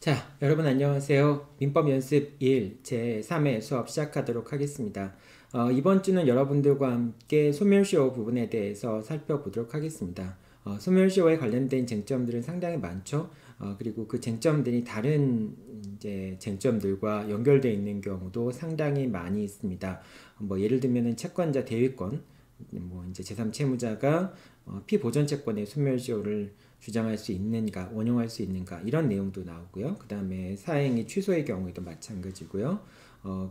자, 여러분 안녕하세요. 민법 연습 1 제3회 수업 시작하도록 하겠습니다. 이번 주는 여러분들과 함께 소멸시효 부분에 대해서 살펴보도록 하겠습니다. 소멸시효에 관련된 쟁점들은 상당히 많죠. 그리고 그 쟁점들이 다른 이제 쟁점들과 연결되어 있는 경우도 상당히 많이 있습니다. 예를 들면은 채권자 대위권, 이제 제3채무자가 피보전 채권의 소멸시효를 주장할 수 있는가, 원용할 수 있는가, 이런 내용도 나오고요. 그 다음에 사행이 취소의 경우에도 마찬가지고요.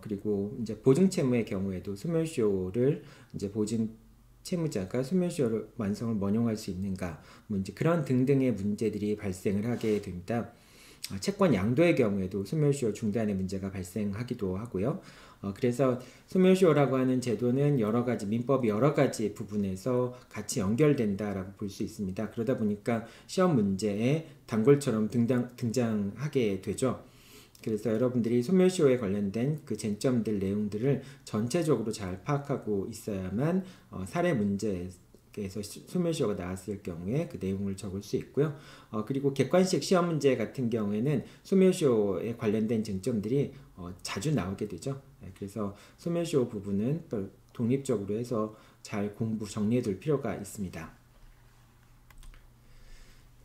그리고 이제 보증채무의 경우에도 소멸시효를 이제 보증 채무자가 소멸시효를 완성을 원용할 수 있는가, 이제 그런 등등의 문제들이 발생을 하게 됩니다. 채권 양도의 경우에도 소멸시효 중단의 문제가 발생하기도 하고요. 그래서 소멸시효라고 하는 제도는 민법이 여러 가지 부분에서 같이 연결된다라고 볼 수 있습니다. 그러다 보니까 시험 문제에 단골처럼 등장하게 되죠. 그래서 여러분들이 소멸시효에 관련된 그 쟁점들 내용들을 전체적으로 잘 파악하고 있어야만 사례 문제에서 소멸시효가 나왔을 경우에 그 내용을 적을 수 있고요. 그리고 객관식 시험 문제 같은 경우에는 소멸시효에 관련된 쟁점들이 자주 나오게 되죠. 그래서 소멸시효 부분은 또 독립적으로 해서 잘 정리해 둘 필요가 있습니다.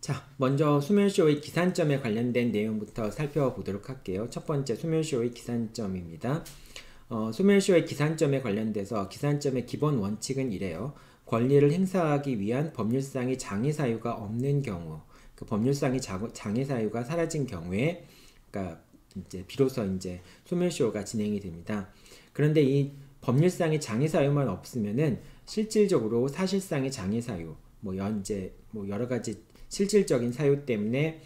자, 먼저 소멸시효의 기산점에 관련된 내용부터 살펴보도록 할게요. 첫 번째, 소멸시효의 기산점입니다. 소멸시효의 기산점에 관련돼서 기산점의 기본 원칙은 이래요. 권리를 행사하기 위한 법률상의 장애 사유가 없는 경우, 그 법률상의 장애 사유가 사라진 경우에, 그러니까 이제 비로소 이제 소멸시효가 진행이 됩니다. 그런데 이 법률상의 장애 사유만 없으면은 실질적으로 사실상의 장애 사유, 여러 가지 실질적인 사유 때문에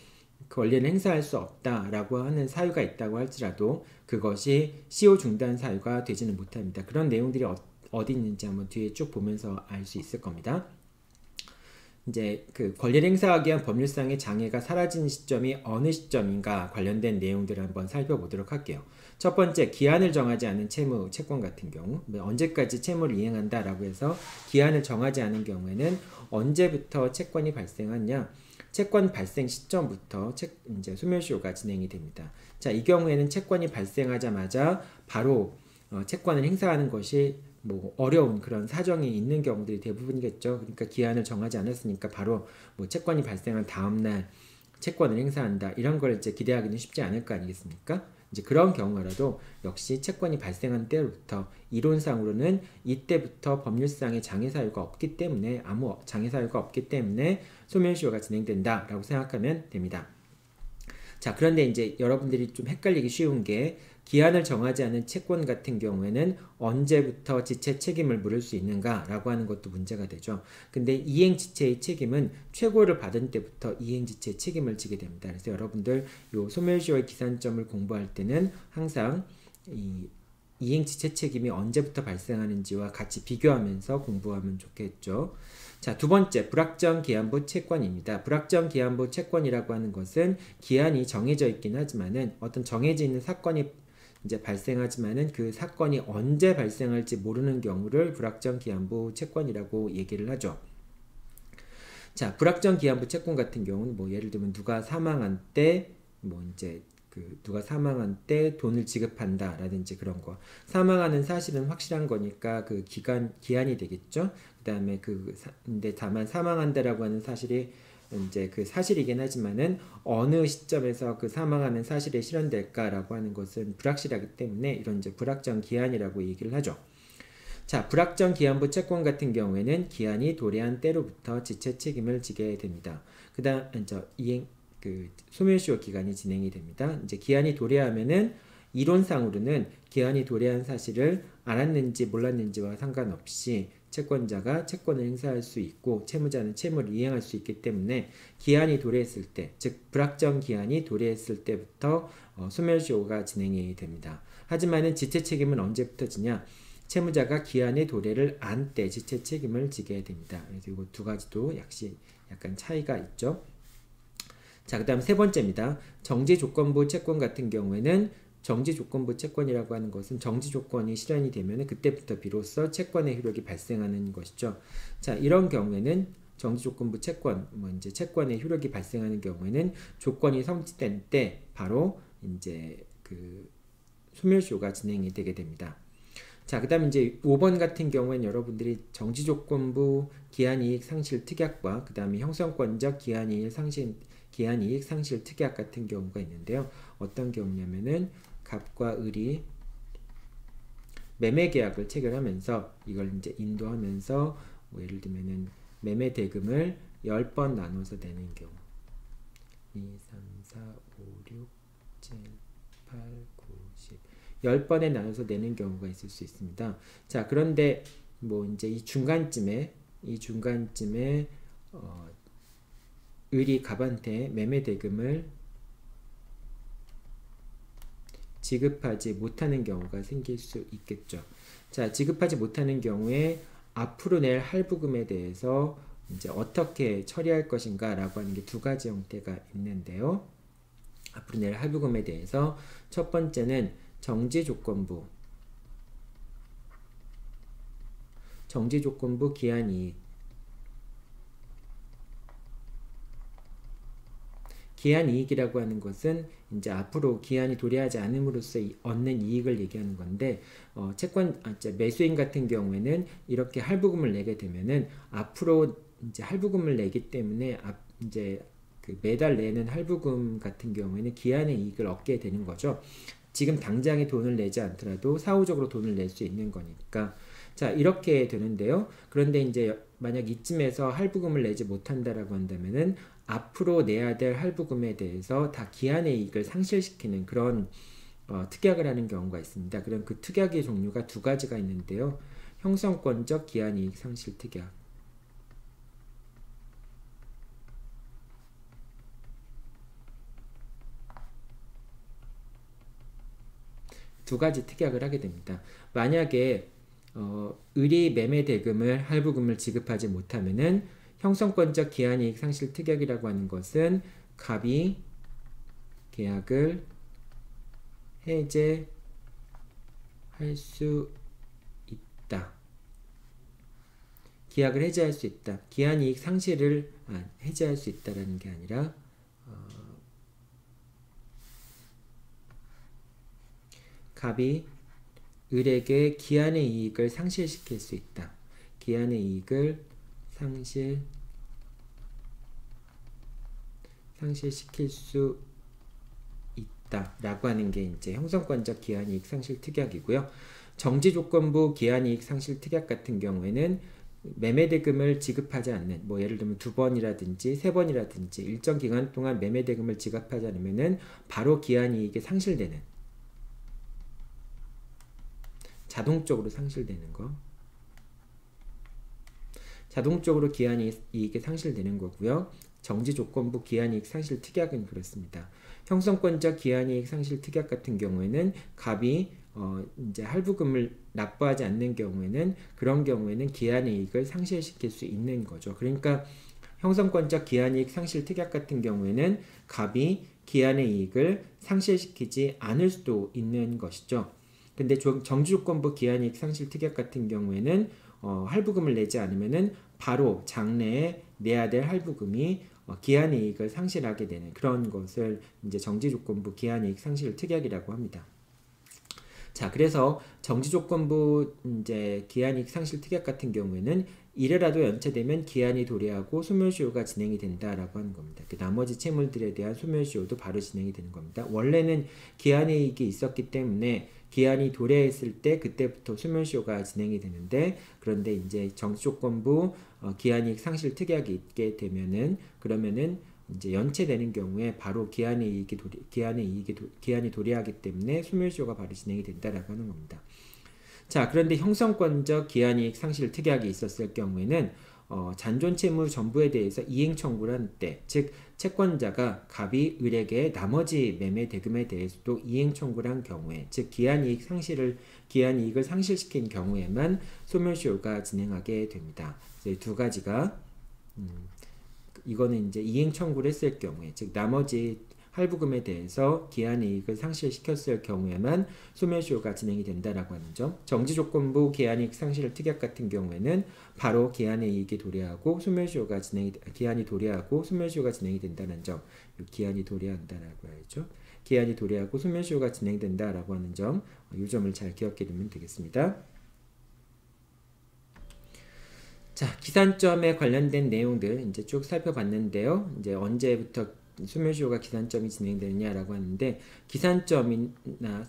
권리를 행사할 수 없다라고 하는 사유가 있다고 할지라도 그것이 시효 중단 사유가 되지는 못합니다. 그런 내용들이 어디 있는지 한번 뒤에 쭉 보면서 알 수 있을 겁니다. 이제 그 권리를 행사하기 위한 법률상의 장애가 사라진 시점이 어느 시점인가 관련된 내용들을 한번 살펴보도록 할게요. 첫 번째, 기한을 정하지 않은 채권 같은 경우, 언제까지 채무를 이행한다라고 해서 기한을 정하지 않은 경우에는 언제부터 채권이 발생하냐? 채권 발생 시점부터 이제 소멸시효가 진행이 됩니다. 자, 이 경우에는 채권이 발생하자마자 바로 채권을 행사하는 것이 어려운 그런 사정이 있는 경우들이 대부분이겠죠. 그러니까 기한을 정하지 않았으니까 바로 채권이 발생한 다음날 채권을 행사한다, 이런 걸 이제 기대하기는 쉽지 않을 거 아니겠습니까? 이제 그런 경우라도 역시 채권이 발생한 때부터 이론상으로는 이때부터 법률상의 장애 사유가 없기 때문에, 아무 장애 사유가 없기 때문에 소멸시효가 진행된다라고 생각하면 됩니다. 자, 그런데 이제 여러분들이 좀 헷갈리기 쉬운 게, 기한을 정하지 않은 채권 같은 경우에는 언제부터 지체 책임을 물을 수 있는가 라고 하는 것도 문제가 되죠. 근데 이행지체의 책임은 최고를 받은 때부터 이행지체의 책임을 지게 됩니다. 그래서 여러분들 요 소멸시효의 기산점을 공부할 때는 항상 이 이행지체 책임이 언제부터 발생하는지와 같이 비교하면서 공부하면 좋겠죠. 자, 두 번째, 불확정기한부 채권입니다. 불확정기한부 채권이라고 하는 것은 기한이 정해져 있긴 하지만은, 어떤 정해져 있는 사건이 이제 발생하지만은 그 사건이 언제 발생할지 모르는 경우를 불확정기한부 채권이라고 얘기를 하죠. 자, 불확정기한부 채권 같은 경우는 예를 들면 누가 사망한 때 누가 사망한 때 돈을 지급한다 라든지 그런 거, 사망하는 사실은 확실한 거니까 그 기한이 되겠죠. 그 다음에 근데 다만 사망한다라고 하는 사실이 이제 그 사실이긴 하지만은 어느 시점에서 그 사망하는 사실이 실현될까라고 하는 것은 불확실하기 때문에 이런 이제 불확정 기한이라고 얘기를 하죠. 자, 불확정 기한부 채권 같은 경우에는 기한이 도래한 때로부터 지체 책임을 지게 됩니다. 그다음 소멸시효 기간이 진행이 됩니다. 이제 기한이 도래하면은 이론상으로는 기한이 도래한 사실을 알았는지 몰랐는지와 상관없이 채권자가 채권을 행사할 수 있고 채무자는 채무를 이행할 수 있기 때문에 기한이 도래했을 때, 즉 불확정 기한이 도래했을 때부터 소멸시효가 진행이 됩니다. 하지만은 지체 책임은 언제부터 지냐? 채무자가 기한의 도래를 안 때 지체 책임을 지게 됩니다. 그래서 이 두 가지도 역시 약간 차이가 있죠. 자, 그 다음 세 번째입니다. 정지조건부 채권 같은 경우에는 정지조건부 채권이라고 하는 것은 정지조건이 실현이 되면 그때부터 비로소 채권의 효력이 발생하는 것이죠. 자, 이런 경우에는 정지조건부 채권, 이제 채권의 효력이 발생하는 경우에는 조건이 성취된 때 바로 이제 그 소멸시효가 진행이 되게 됩니다. 자, 그 다음 이제 5번 같은 경우에는 여러분들이 정지조건부 기한이익 상실 특약과 그 다음에 형성권적 기한이익 상실 특약 같은 경우가 있는데요. 어떤 경우냐면은 갑과 을이 매매 계약을 체결하면서 이걸 이제 인도하면서 뭐 예를 들면은 매매 대금을 10번 나눠서 내는 경우 2, 3, 4, 5, 6, 7, 8, 9, 10 10번에 나눠서 내는 경우가 있을 수 있습니다. 자, 그런데 뭐 이제 이 중간쯤에 을이 갑한테 매매 대금을 지급하지 못하는 경우가 생길 수 있겠죠. 자, 지급하지 못하는 경우에 앞으로 낼 할부금에 대해서 이제 어떻게 처리할 것인가 라고 하는 게 두 가지 형태가 있는데요. 앞으로 낼 할부금에 대해서 첫 번째는 정지조건부 기한이익. 기한이익이라고 하는 것은 이제 앞으로 기한이 도래하지 않음으로써 얻는 이익을 얘기하는 건데, 매수인 같은 경우에는 이렇게 할부금을 내게 되면은 앞으로 이제 할부금을 내기 때문에 이제 그 매달 내는 할부금 같은 경우에는 기한의 이익을 얻게 되는 거죠. 지금 당장에 돈을 내지 않더라도 사후적으로 돈을 낼 수 있는 거니까. 자, 이렇게 되는데요. 그런데 이제 만약 이쯤에서 할부금을 내지 못한다라고 한다면은 앞으로 내야 될 할부금에 대해서 다 기한의 이익을 상실시키는 그런 특약을 하는 경우가 있습니다. 그럼 그 특약의 종류가 두 가지가 있는데요. 형성권적 기한이익 상실 특약. 두 가지 특약을 하게 됩니다. 만약에 을이 매매 대금을 할부금을 지급하지 못하면은 형성권적 기한이익 상실 특약이라고 하는 것은 갑이 계약을 해제할 수 있다. 계약을 해제할 수 있다. 기한이익 상실을 해제할 수 있다라는 게 아니라 갑이 을에게 기한의 이익을 상실시킬 수 있다. 기한의 이익을 상실시킬 수 있다라고 하는 게 이제 형성권적 기한이익 상실 특약이고요. 정지조건부 기한이익 상실 특약 같은 경우에는 매매대금을 지급하지 않는, 뭐 예를 들면 2번이라든지 3번이라든지 일정 기간 동안 매매대금을 지급하지 않으면은 바로 기한이익이 상실되는, 자동적으로 상실되는 거, 자동적으로 기한이익이 상실되는 거고요. 정지조건부 기한이익 상실 특약은 그렇습니다. 형성권적 기한이익 상실 특약 같은 경우에는 갑이 이제 할부금을 납부하지 않는 경우에는 그런 경우에는 기한이익을 상실시킬 수 있는 거죠. 그러니까 형성권적 기한이익 상실 특약 같은 경우에는 갑이 기한의 이익을 상실시키지 않을 수도 있는 것이죠. 근데 정지조건부 기한이익 상실 특약 같은 경우에는 할부금을 내지 않으면은 바로 장래에 내야 될 할부금이 기한의 이익을 상실하게 되는 그런 것을 이제 정지조건부 기한이익 상실 특약이라고 합니다. 자, 그래서 정지조건부 이제 기한이익 상실 특약 같은 경우에는 이래라도 연체되면 기한이 도래하고 소멸시효가 진행이 된다라고 하는 겁니다. 그 나머지 채물들에 대한 소멸시효도 바로 진행이 되는 겁니다. 원래는 기한의 이익이 있었기 때문에 기한이 도래했을 때 그때부터 소멸시효가 진행이 되는데, 그런데 이제 정지조건부 기한이익 상실 특약이 있게 되면은 그러면은 이제 연체되는 경우에 바로 기한이 도래하기 때문에 소멸시효가 바로 진행이 된다라고 하는 겁니다. 자, 그런데 형성권적 기한이익 상실 특약이 있었을 경우에는 잔존채무 전부에 대해서 이행 청구를 한 때, 즉 채권자가 갑이 을에게 나머지 매매 대금에 대해서도 이행 청구를 한 경우에, 즉 기한이익을 상실시킨 경우에만 소멸시효가 진행하게 됩니다. 그래서 두 가지가 이거는 이제 이행 청구를 했을 경우에, 즉 나머지 할부금에 대해서 기한이익을 상실시켰을 경우에만 소멸시효가 진행이 된다라고 하는 점. 정지조건부 기한이익 상실 특약 같은 경우에는 바로 기한이익이 도래하고 기한이 도래하고 소멸시효가 진행이 된다는 점. 기한이 도래한다라고 하죠. 기한이 도래하고 소멸시효가 진행된다라고 하는 점. 이 점을 잘 기억해 두면 되겠습니다. 자, 기산점에 관련된 내용들 이제 쭉 살펴봤는데요. 이제 언제부터 소멸시효가 기산점이 진행되느냐라고 하는데 기산점이나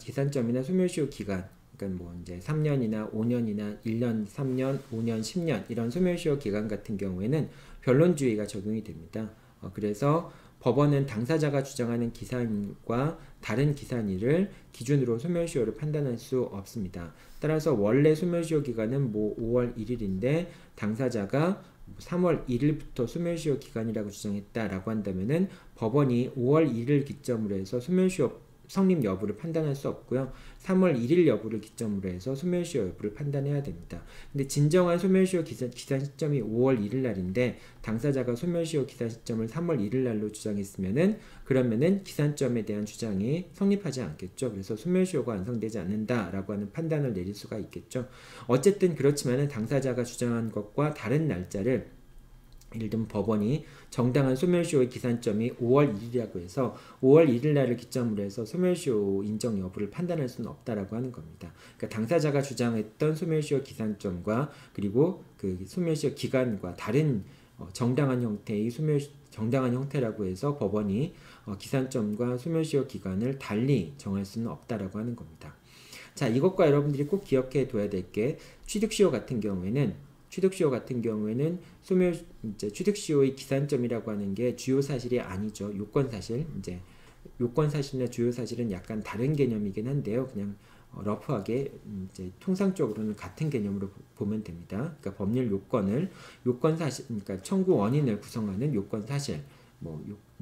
소멸시효 기간, 그러니까 뭐 이제 3년이나 5년이나 1년, 3년, 5년, 10년 이런 소멸시효 기간 같은 경우에는 변론주의가 적용이 됩니다. 그래서 법원은 당사자가 주장하는 기산과 다른 기산일을 기준으로 소멸시효를 판단할 수 없습니다. 따라서 원래 소멸시효 기간은 뭐 5월 1일인데 당사자가 3월 1일부터 소멸시효 기간이라고 주장했다라고 한다면은 법원이 5월 1일 기점으로 해서 소멸시효 성립 여부를 판단할 수 없고요. 3월 1일 여부를 기점으로 해서 소멸시효 여부를 판단해야 됩니다. 근데 진정한 소멸시효 기산 시점이 5월 1일 날인데 당사자가 소멸시효 기산 시점을 3월 1일 날로 주장했으면은 그러면은 기산점에 대한 주장이 성립하지 않겠죠. 그래서 소멸시효가 완성되지 않는다라고 하는 판단을 내릴 수가 있겠죠. 어쨌든 그렇지만은 당사자가 주장한 것과 다른 날짜를 예를 들면 법원이 정당한 소멸시효의 기산점이 5월 1일이라고 해서 5월 1일 날을 기점으로 해서 소멸시효 인정 여부를 판단할 수는 없다라고 하는 겁니다. 그러니까 당사자가 주장했던 소멸시효 기산점과 그리고 그 소멸시효 기간과 다른 정당한 형태라고 해서 법원이 기산점과 소멸시효 기간을 달리 정할 수는 없다라고 하는 겁니다. 자, 이것과 여러분들이 꼭 기억해 둬야 될 게 취득시효 같은 경우에는 취득시효의 기산점이라고 하는 게 주요 사실이 아니죠. 요건사실. 이제 요건사실이나 주요 사실은 약간 다른 개념이긴 한데요. 그냥 러프하게 이제 통상적으로는 같은 개념으로 보면 됩니다. 그러니까 법률 요건사실, 그러니까 청구 원인을 구성하는 요건사실,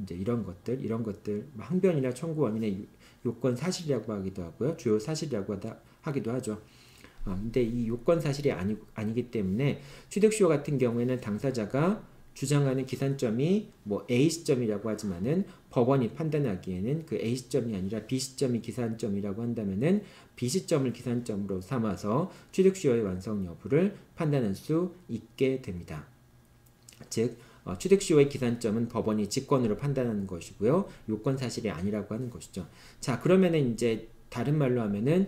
이제 이런 것들 항변이나 청구 원인의 요건사실이라고 하기도 하고요. 주요 사실이라고 하기도 하죠. 근데 이 요건 사실이 아니기 때문에 취득시효 같은 경우에는 당사자가 주장하는 기산점이 뭐 A 시점이라고 하지만은 법원이 판단하기에는 그 A 시점이 아니라 B 시점이 기산점이라고 한다면은 B 시점을 기산점으로 삼아서 취득시효의 완성 여부를 판단할 수 있게 됩니다. 즉 취득시효의 기산점은 법원이 직권으로 판단하는 것이고요. 요건 사실이 아니라고 하는 것이죠. 자, 그러면은 이제 다른 말로 하면은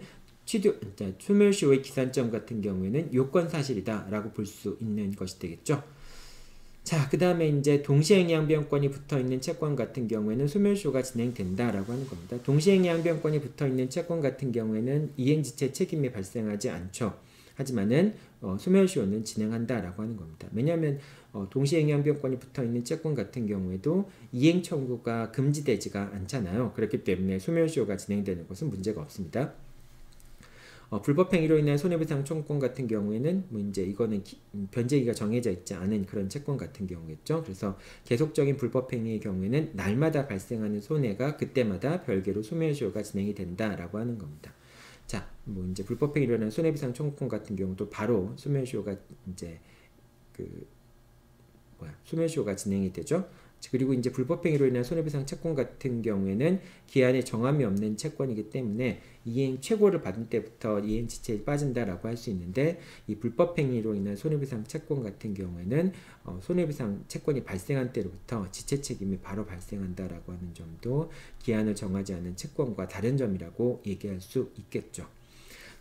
소멸시효의 기산점 같은 경우에는 요건사실이다 라고 볼 수 있는 것이 되겠죠. 자, 그 다음에 이제 동시행위항변권이 붙어있는 채권 같은 경우에는 소멸시효가 진행된다 라고 하는 겁니다. 동시행위항변권이 붙어있는 채권 같은 경우에는 이행지체 책임이 발생하지 않죠. 하지만은 소멸시효는 진행한다 라고 하는 겁니다. 왜냐하면 동시행위항변권이 붙어있는 채권 같은 경우에도 이행 청구가 금지되지가 않잖아요. 그렇기 때문에 소멸시효가 진행되는 것은 문제가 없습니다. 불법행위로 인한 손해배상 청구권 같은 경우에는 이제 이거는 변제기가 정해져 있지 않은 그런 채권 같은 경우겠죠. 그래서 계속적인 불법행위의 경우에는 날마다 발생하는 손해가 그때마다 별개로 소멸시효가 진행이 된다라고 하는 겁니다. 자, 이제 불법행위로 인한 손해배상 청구권 같은 경우도 바로 소멸시효가 소멸시효가 진행이 되죠. 그리고 이제 불법행위로 인한 손해배상 채권 같은 경우에는 기한에 정함이 없는 채권이기 때문에 이행 최고를 받은 때부터 이행 지체에 빠진다라고 할 수 있는데 이 불법행위로 인한 손해배상 채권 같은 경우에는 손해배상 채권이 발생한 때로부터 지체 책임이 바로 발생한다라고 하는 점도 기한을 정하지 않은 채권과 다른 점이라고 얘기할 수 있겠죠.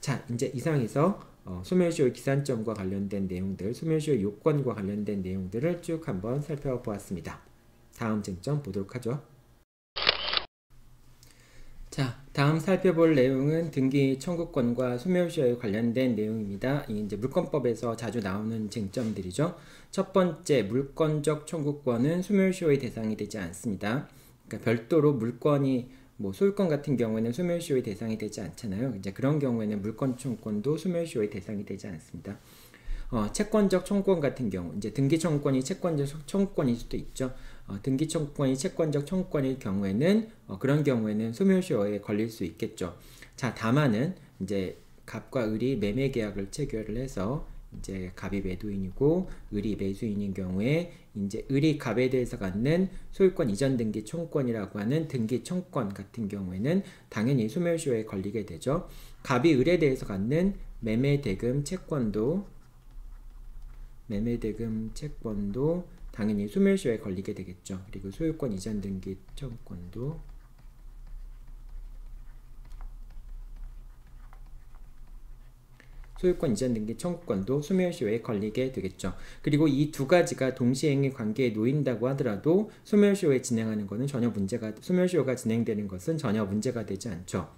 자, 이제 이상에서 소멸시효 기산점과 관련된 내용들, 소멸시효 요건과 관련된 내용들을 쭉 한번 살펴보았습니다. 다음 쟁점 보도록 하죠. 자, 다음 살펴볼 내용은 등기 청구권과 소멸시효에 관련된 내용입니다. 이제 물권법에서 자주 나오는 쟁점들이죠. 첫 번째, 물권적 청구권은 소멸시효의 대상이 되지 않습니다. 그러니까 별도로 물건이 소유권 같은 경우에는 소멸시효의 대상이 되지 않잖아요. 이제 그런 경우에는 물권 청구권도 소멸시효의 대상이 되지 않습니다. 채권적 청구권 같은 경우, 이제 등기 청구권이 채권적 청구권일 수도 있죠. 등기 청구권이 채권적 청구권일 경우에는 그런 경우에는 소멸시효에 걸릴 수 있겠죠. 자, 다만은 이제 갑과 을이 매매 계약을 체결을 해서 이제 갑이 매도인이고 을이 매수인인 경우에 이제 을이 갑에 대해서 갖는 소유권 이전 등기 청구권이라고 하는 등기 청구권 같은 경우에는 당연히 소멸시효에 걸리게 되죠. 갑이 을에 대해서 갖는 매매대금 채권도 당연히 소멸시효에 걸리게 되겠죠. 그리고 소유권 이전 등기 청구권도 소유권 이전 등기 청구권도 소멸시효에 걸리게 되겠죠. 그리고 이 두 가지가 동시행위 관계에 놓인다고 하더라도 소멸시효에 진행하는 것은 소멸시효가 진행되는 것은 전혀 문제가 되지 않죠.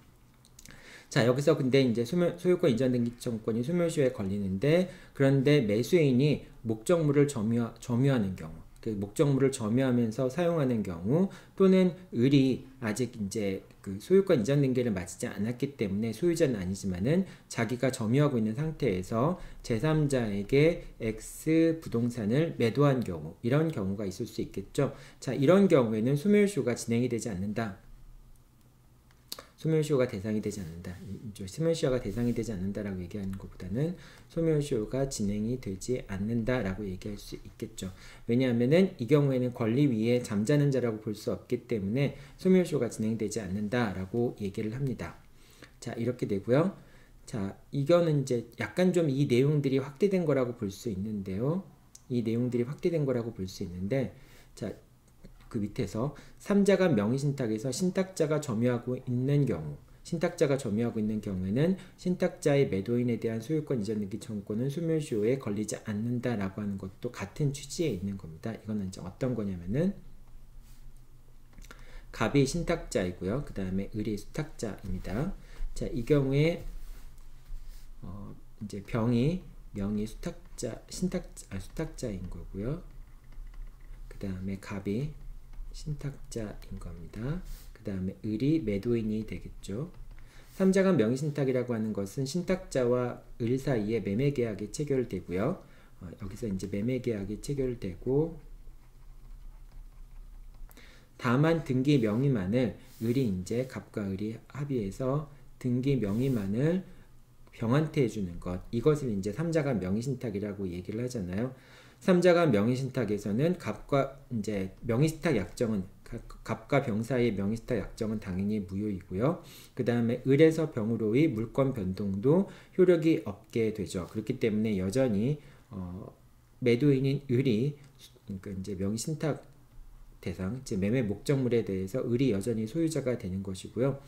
자, 여기서 근데 이제 소유권 이전 등기 청구권이 소멸시효에 걸리는데, 그런데 매수인이 목적물을 점유하는 경우, 그 목적물을 점유하면서 사용하는 경우, 또는 을이 아직 이제 그 소유권 이전 등기를 마치지 않았기 때문에 소유자는 아니지만은 자기가 점유하고 있는 상태에서 제3자에게 X 부동산을 매도한 경우, 이런 경우가 있을 수 있겠죠. 자, 이런 경우에는 소멸시효가 진행이 되지 않는다. 소멸시효가 대상이 되지 않는다. 소멸시효가 대상이 되지 않는다라고 얘기하는 것보다는 소멸시효가 진행이 되지 않는다라고 얘기할 수 있겠죠. 왜냐하면은 이 경우에는 권리 위에 잠자는 자라고 볼 수 없기 때문에 소멸시효가 진행되지 않는다라고 얘기를 합니다. 자, 이렇게 되고요. 자, 이거는 이제 약간 좀 이 내용들이 확대된 거라고 볼 수 있는데요. 자, 그 밑에서 3자간 명의신탁에서 신탁자가 점유하고 있는 경우에는 신탁자의 매도인에 대한 소유권 이전 등기 청구권은 소멸시효에 걸리지 않는다라고 하는 것도 같은 취지에 있는 겁니다. 이거는 이제 어떤 거냐면은 갑이 신탁자이고요. 그 다음에 을이 수탁자입니다. 자, 이 경우에 이제 병이 명의 수탁자인 거고요. 그 다음에 갑이 신탁자인 겁니다. 그 다음에 을이 매도인이 되겠죠. 3자간 명의신탁이라고 하는 것은 신탁자와 을 사이에 매매계약이 체결되고요. 여기서 이제 매매계약이 체결되고, 다만 등기 명의만을 을이 갑과 을이 합의해서 등기 명의만을 병한테 해주는 것, 이것을 이제 3자간 명의신탁이라고 얘기를 하잖아요. 3자간 명의신탁에서는 갑과 이제 명의신탁 약정은 갑과 병 사이의 명의신탁 약정은 당연히 무효이고요. 그 다음에 을에서 병으로의 물권 변동도 효력이 없게 되죠. 그렇기 때문에 여전히 매도인인 을이, 그러니까 이제 명의신탁 대상, 즉 매매 목적물에 대해서 을이 여전히 소유자가 되는 것이고요.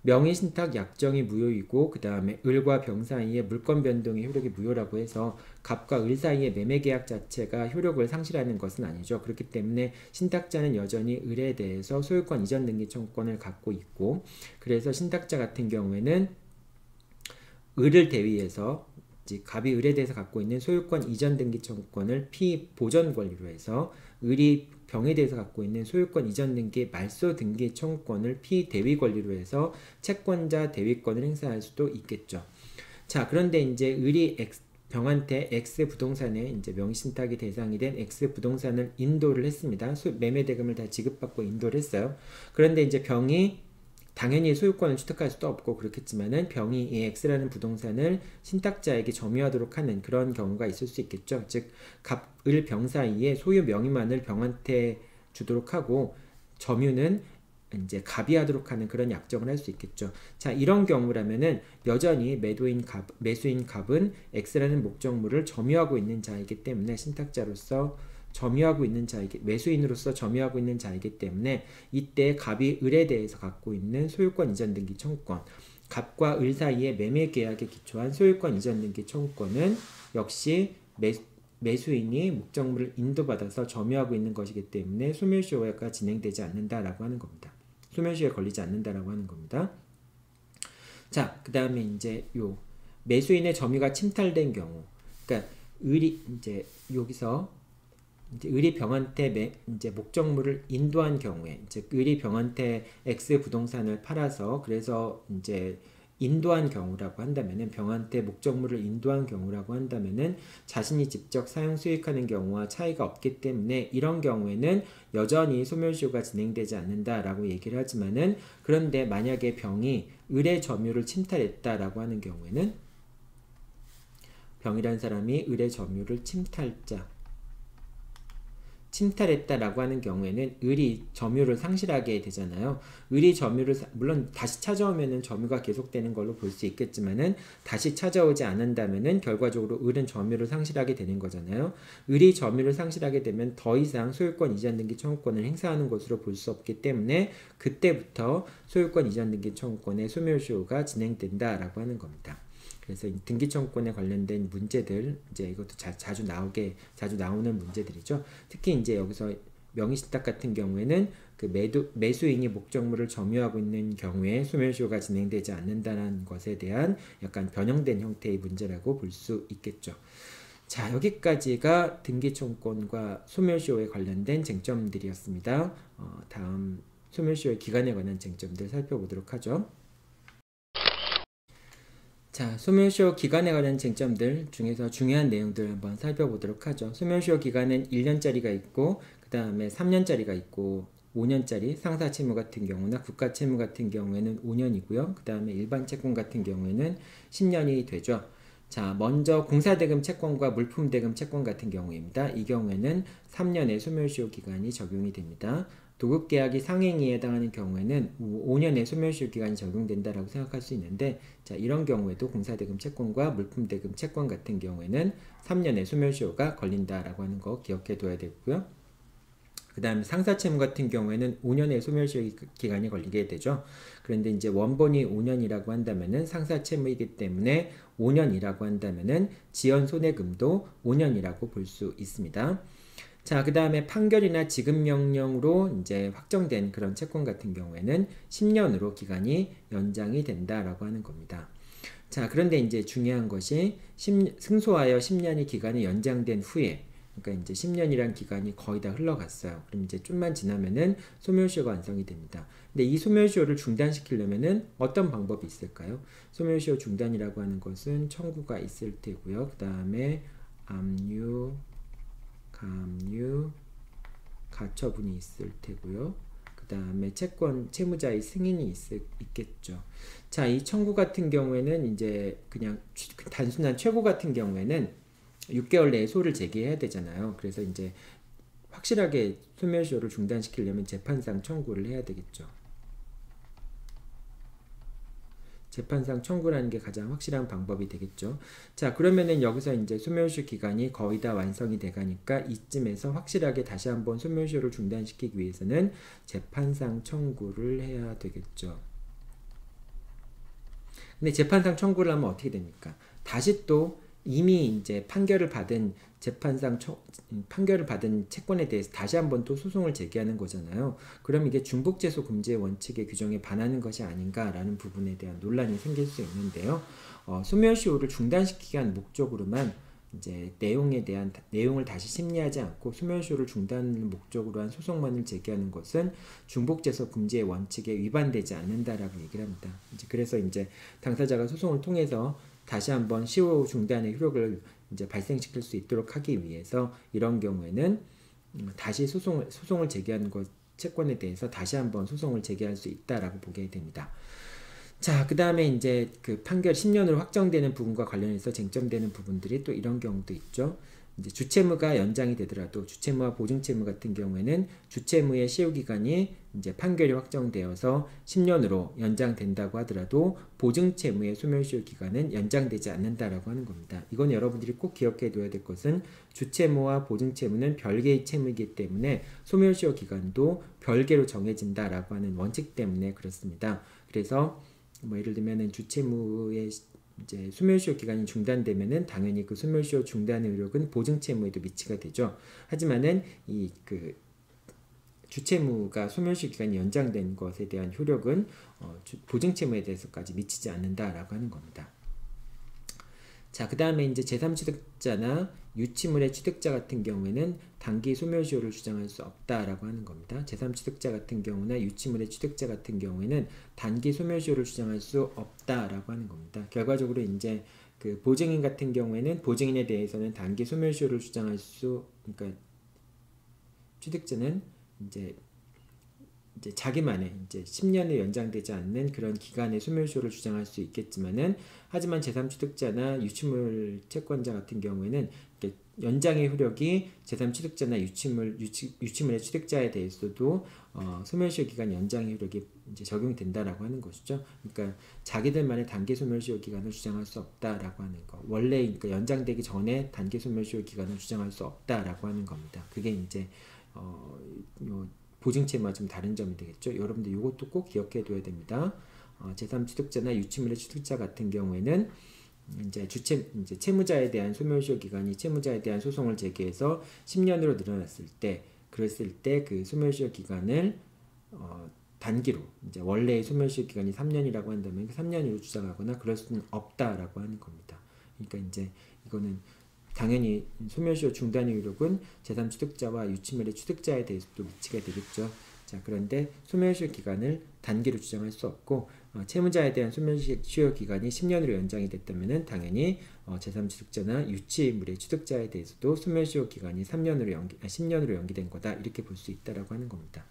명의신탁 약정이 무효이고, 그 다음에 을과 병 사이의 물권 변동의 효력이 무효라고 해서 갑과 을 사이의 매매계약 자체가 효력을 상실하는 것은 아니죠. 그렇기 때문에 신탁자는 여전히 을에 대해서 소유권 이전 등기 청구권을 갖고 있고, 그래서 신탁자 같은 경우에는 을을 대위해서 갑이 을에 대해서 갖고 있는 소유권 이전 등기 청구권을 피보전 권리로 해서, 을이 병에 대해서 갖고 있는 소유권 이전 등기 말소 등기 청구권을 피대위 권리로 해서 채권자 대위권을 행사할 수도 있겠죠. 자, 그런데 이제 을이 병한테 X 부동산에 이제 명의신탁이 대상이 된 X 부동산을 인도를 했습니다. 매매대금을 다 지급받고 인도를 했어요. 그런데 이제 병이 당연히 소유권을 취득할 수도 없고 그렇겠지만은 병이 이 X라는 부동산을 신탁자에게 점유하도록 하는 그런 경우가 있을 수 있겠죠. 즉, 갑, 을, 병 사이에 소유 명의만을 병한테 주도록 하고 점유는 이제 갑이 하도록 하는 그런 약정을 할 수 있겠죠. 자, 이런 경우라면은 여전히 매수인 갑은 X라는 목적물을 점유하고 있는 자이기 때문에 신탁자로서 매수인으로서 점유하고 있는 자이기 때문에 이때 갑이 을에 대해서 갖고 있는 소유권 이전 등기 청구권, 갑과 을 사이의 매매 계약에 기초한 소유권 이전 등기 청구권은 역시 매수인이 목적물을 인도받아서 점유하고 있는 것이기 때문에 소멸시효가 진행되지 않는다라고 하는 겁니다. 소멸시효에 걸리지 않는다라고 하는 겁니다. 자, 그 다음에 이제 매수인의 점유가 침탈된 경우, 그러니까 을이 이제 여기서 을이 병한테 이제 목적물을 인도한 경우에, 즉 을이 병한테 X 부동산을 팔아서 그래서 이제 인도한 경우라고 한다면은, 병한테 목적물을 인도한 경우라고 한다면은 자신이 직접 사용 수익하는 경우와 차이가 없기 때문에 이런 경우에는 여전히 소멸시효가 진행되지 않는다라고 얘기를 하지만은, 그런데 만약에 병이 을의 점유를 침탈했다라고 하는 경우에는 병이란 사람이 을의 점유를 침탈했다라고 하는 경우에는 을이 점유를 상실하게 되잖아요. 을이 점유를 물론 다시 찾아오면은 점유가 계속되는 걸로 볼 수 있겠지만은 다시 찾아오지 않는다면은 결과적으로 을은 점유를 상실하게 되는 거잖아요. 을이 점유를 상실하게 되면 더 이상 소유권 이전 등기 청구권을 행사하는 것으로 볼 수 없기 때문에 그때부터 소유권 이전 등기 청구권의 소멸시효가 진행된다라고 하는 겁니다. 그래서 등기 청구권에 관련된 문제들, 이제 이것도 자주 나오는 문제들이죠. 특히 이제 여기서 명의신탁 같은 경우에는 그 매수인이 목적물을 점유하고 있는 경우에 소멸시효가 진행되지 않는다는 것에 대한 약간 변형된 형태의 문제라고 볼 수 있겠죠. 자, 여기까지가 등기 청구권과 소멸시효에 관련된 쟁점들이었습니다. 다음 소멸시효의 기간에 관한 쟁점들 살펴보도록 하죠. 자, 소멸시효 기간에 관한 쟁점들 중에서 중요한 내용들 한번 살펴보도록 하죠. 소멸시효 기간은 1년짜리가 있고 그 다음에 3년짜리가 있고 5년짜리 상사채무 같은 경우나 국가채무 같은 경우에는 5년이고요. 그 다음에 일반 채권 같은 경우에는 10년이 되죠. 자, 먼저 공사대금 채권과 물품대금 채권 같은 경우입니다. 이 경우에는 3년의 소멸시효 기간이 적용이 됩니다. 도급계약이 상행위에 해당하는 경우에는 5년의 소멸시효 기간이 적용된다라고 생각할 수 있는데, 자, 이런 경우에도 공사대금 채권과 물품대금 채권 같은 경우에는 3년의 소멸시효가 걸린다라고 하는 거 기억해 둬야 되고요. 그 다음에 상사채무 같은 경우에는 5년의 소멸시효 기간이 걸리게 되죠. 그런데 이제 원본이 5년이라고 한다면은 상사채무이기 때문에 5년이라고 한다면은 지연손해금도 5년이라고 볼 수 있습니다. 자, 그 다음에 판결이나 지급명령으로 이제 확정된 그런 채권 같은 경우에는 10년으로 기간이 연장이 된다라고 하는 겁니다. 자, 그런데 이제 중요한 것이 승소하여 10년의 기간이 연장된 후에, 그러니까 이제 10년이란 기간이 거의 다 흘러갔어요. 그럼 이제 좀만 지나면은 소멸시효가 완성이 됩니다. 근데 이 소멸시효를 중단시키려면은 어떤 방법이 있을까요? 소멸시효 중단이라고 하는 것은 청구가 있을 테고요. 그 다음에 압류, 감류, 가처분이 있을 테고요. 그 다음에 채무자의 승인이 있겠죠. 자, 이 청구 같은 경우에는 이제 그냥 단순한 최고 같은 경우에는 6개월 내에 소를 제기해야 되잖아요. 그래서 이제 확실하게 소멸시효를 중단시키려면 재판상 청구를 해야 되겠죠. 재판상 청구라는 게 가장 확실한 방법이 되겠죠. 자, 그러면은 여기서 이제 소멸시효 기간이 거의 다 완성이 돼가니까 이쯤에서 확실하게 다시 한번 소멸시효를 중단시키기 위해서는 재판상 청구를 해야 되겠죠. 근데 재판상 청구를 하면 어떻게 됩니까? 다시 또 이미 이제 판결을 받은 채권에 대해서 다시 한번 또 소송을 제기하는 거잖아요. 그럼 이게 중복재소 금지의 원칙의 규정에 반하는 것이 아닌가라는 부분에 대한 논란이 생길 수 있는데요. 소멸시효를 중단시키기 위한 목적으로만 이제 내용을 다시 심리하지 않고 소멸시효를 중단을 목적으로 한 소송만을 제기하는 것은 중복재소 금지의 원칙에 위반되지 않는다라고 얘기를 합니다. 그래서 이제 당사자가 소송을 통해서 다시 한번 시효 중단의 효력을 이제 발생시킬 수 있도록 하기 위해서 이런 경우에는 다시 소송을 제기하는 것, 채권에 대해서 다시 한번 소송을 제기할 수 있다라고 보게 됩니다. 자, 그 다음에 이제 그 판결 10년으로 확정되는 부분과 관련해서 쟁점되는 부분들이 또 이런 경우도 있죠. 이제 주채무가 연장이 되더라도 주채무와 보증채무 같은 경우에는 주채무의 시효기간이 이제 판결이 확정되어서 10년으로 연장된다고 하더라도 보증채무의 소멸시효 기간은 연장되지 않는다라고 하는 겁니다. 이건 여러분들이 꼭 기억해 둬야 될 것은 주채무와 보증채무는 별개의 채무이기 때문에 소멸시효 기간도 별개로 정해진다라고 하는 원칙 때문에 그렇습니다. 그래서 뭐 예를 들면은 주채무의 이제 소멸시효 기간이 중단되면은 당연히 그 소멸시효 중단의 효력은 보증채무에도 미치게 되죠. 하지만은 이 그 주채무가 소멸시효 기간이 연장된 것에 대한 효력은 보증채무에 대해서까지 미치지 않는다라고 하는 겁니다. 자, 그 다음에 이제 제3취득자나 유치물의 취득자 같은 경우에는 단기 소멸시효를 주장할 수 없다라고 하는 겁니다. 제3취득자 같은 경우나 유치물의 취득자 같은 경우에는 단기 소멸시효를 주장할 수 없다라고 하는 겁니다. 결과적으로 이제 그 보증인 같은 경우에는 보증인에 대해서는 단기 소멸시효를 주장할 수, 그러니까 취득자는 이제 이제 자기만의 이제 10년을 연장되지 않는 그런 기간의 소멸시효를 주장할 수 있겠지만은 하지만 제3취득자나 유치물 채권자 같은 경우에는 연장의 효력이 제3취득자나 유치물의 취득자에 대해서도 소멸시효 기간 연장의 효력이 이제 적용이 된다라고 하는 것이죠. 그러니까 자기들만의 단기 소멸시효 기간을 주장할 수 없다라고 하는 거. 원래 그러니까 연장되기 전에 단기 소멸시효 기간을 주장할 수 없다라고 하는 겁니다. 그게 이제 보증채무와 좀 다른 점이 되겠죠. 여러분들 이것도 꼭 기억해 둬야 됩니다. 제3취득자나 유치물의 취득자 같은 경우에는 이제 채무자에 대한 소멸시효 기간이 채무자에 대한 소송을 제기해서 10년으로 늘어났을 때, 그랬을 때 그 소멸시효 기간을 단기로 이제 원래의 소멸시효 기간이 3년이라고 한다면 3년으로 주장하거나 그럴 수는 없다라고 하는 겁니다. 그러니까 이제 이거는 당연히 소멸시효 중단의 효력은 제3취득자와 유치물의 취득자에 대해서도 미치게 되겠죠. 자, 그런데 소멸시효 기간을 단기로 주장할 수 없고 채무자에 대한 소멸시효 기간이 10년으로 연장이 됐다면 당연히 제3취득자나 유치물의 취득자에 대해서도 소멸시효 기간이 10년으로 연기된 거다 이렇게 볼 수 있다라고 하는 겁니다.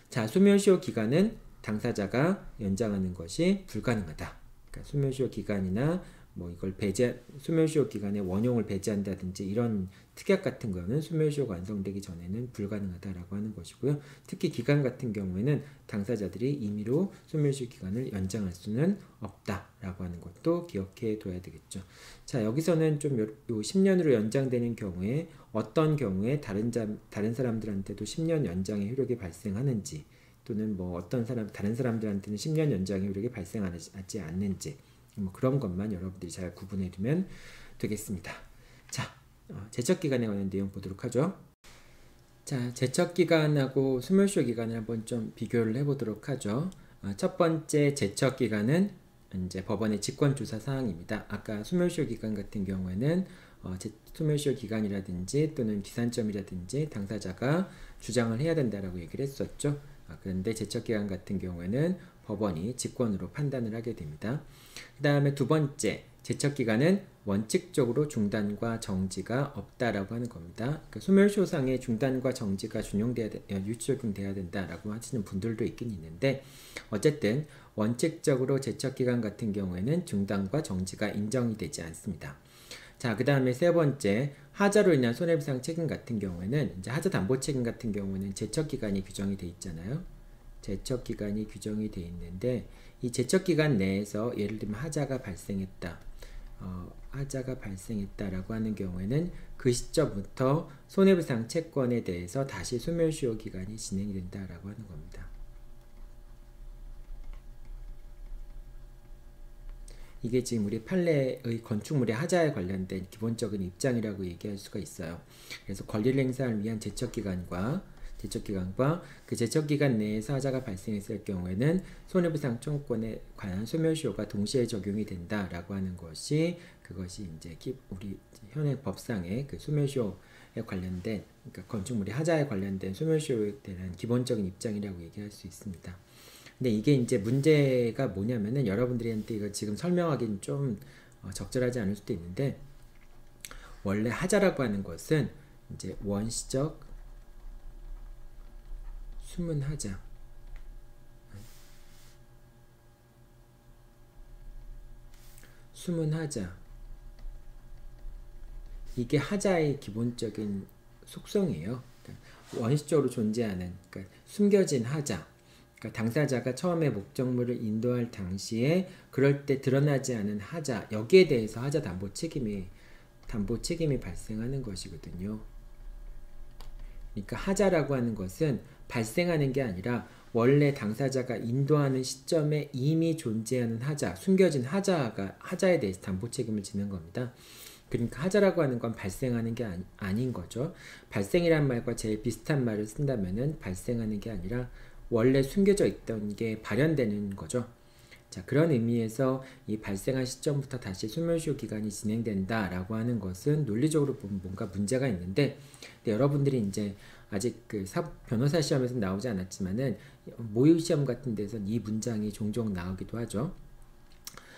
자, 소멸시효 기간은 당사자가 연장하는 것이 불가능하다. 그러니까 소멸시효 기간이나 뭐 이걸 소멸시효 기간에 원용을 배제한다든지 이런 특약 같은 거는 소멸시효가 완성되기 전에는 불가능하다라고 하는 것이고요. 특히 기간 같은 경우에는 당사자들이 임의로 소멸시효 기간을 연장할 수는 없다라고 하는 것도 기억해 둬야 되겠죠. 자, 여기서는 좀 요 10년으로 연장되는 경우에 어떤 경우에 다른 사람들한테도 10년 연장의 효력이 발생하는지 또는 뭐 다른 사람들한테는 10년 연장의 효력이 발생하지 않는지 뭐 그런 것만 여러분들이 잘 구분해 두면 되겠습니다. 자, 제척기간에 관한 내용 보도록 하죠. 자, 제척기간하고 소멸시효 기간을 한번 좀 비교를 해보도록 하죠. 첫 번째 제척기간은 이제 법원의 직권조사 사항입니다. 아까 소멸시효 기간 같은 경우에는 소멸시효 기간이라든지 또는 기산점이라든지 당사자가 주장을 해야 된다라고 얘기를 했었죠. 그런데 제척기간 같은 경우에는 법원이 직권으로 판단을 하게 됩니다. 그 다음에 두 번째, 제척기간은 원칙적으로 중단과 정지가 없다라고 하는 겁니다. 그러니까 소멸시효상의 중단과 정지가 유치적용돼야 된다라고 하시는 분들도 있긴 있는데 어쨌든 원칙적으로 제척기간 같은 경우에는 중단과 정지가 인정이 되지 않습니다. 자, 그 다음에 세 번째, 하자로 인한 손해배상 책임 같은 경우에는 이제 하자 담보 책임 같은 경우에는 제척기간이 규정이 돼 있잖아요. 제척기간이 규정이 돼 있는데 이 제척기간 내에서 예를 들면 하자가 발생했다라고 하는 경우에는 그 시점부터 손해배상 채권에 대해서 다시 소멸시효 기간이 진행이 된다라고 하는 겁니다. 이게 지금 우리 판례의 건축물의 하자에 관련된 기본적인 입장이라고 얘기할 수가 있어요. 그래서 권리를 행사를 위한 제척기간과 그 제척기간 내에서 하자가 발생했을 경우에는 손해배상 청구권에 관한 소멸시효가 동시에 적용이 된다라고 하는 것이 그것이 이제 우리 현행 법상의 그 소멸시효에 관련된 그러니까 건축물의 하자에 관련된 소멸시효에 대한 기본적인 입장이라고 얘기할 수 있습니다. 근데 이게 이제 문제가 뭐냐면은 여러분들한테 이거 지금 설명하기는 좀 적절하지 않을 수도 있는데 원래 하자라고 하는 것은 이제 원시적 숨은하자 이게 하자의 기본적인 속성이에요. 그러니까 원시적으로 존재하는 그러니까 숨겨진 하자 그러니까 당사자가 처음에 목적물을 인도할 당시에 그럴 때 드러나지 않은 하자 여기에 대해서 하자 담보 책임이 발생하는 것이거든요. 그러니까 하자라고 하는 것은 발생하는 게 아니라 원래 당사자가 인도하는 시점에 이미 존재하는 하자, 숨겨진 하자에 대해서 담보 책임을 지는 겁니다. 그러니까 하자라고 하는 건 발생하는 게 아닌 거죠. 발생이란 말과 제일 비슷한 말을 쓴다면은 발생하는 게 아니라 원래 숨겨져 있던 게 발현되는 거죠. 자, 그런 의미에서 이 발생한 시점부터 다시 소멸시효 기간이 진행된다라고 하는 것은 논리적으로 보면 뭔가 문제가 있는데 여러분들이 이제 아직 그 변호사 시험에서 나오지 않았지만은 모의 시험 같은 데서는 이 문장이 종종 나오기도 하죠.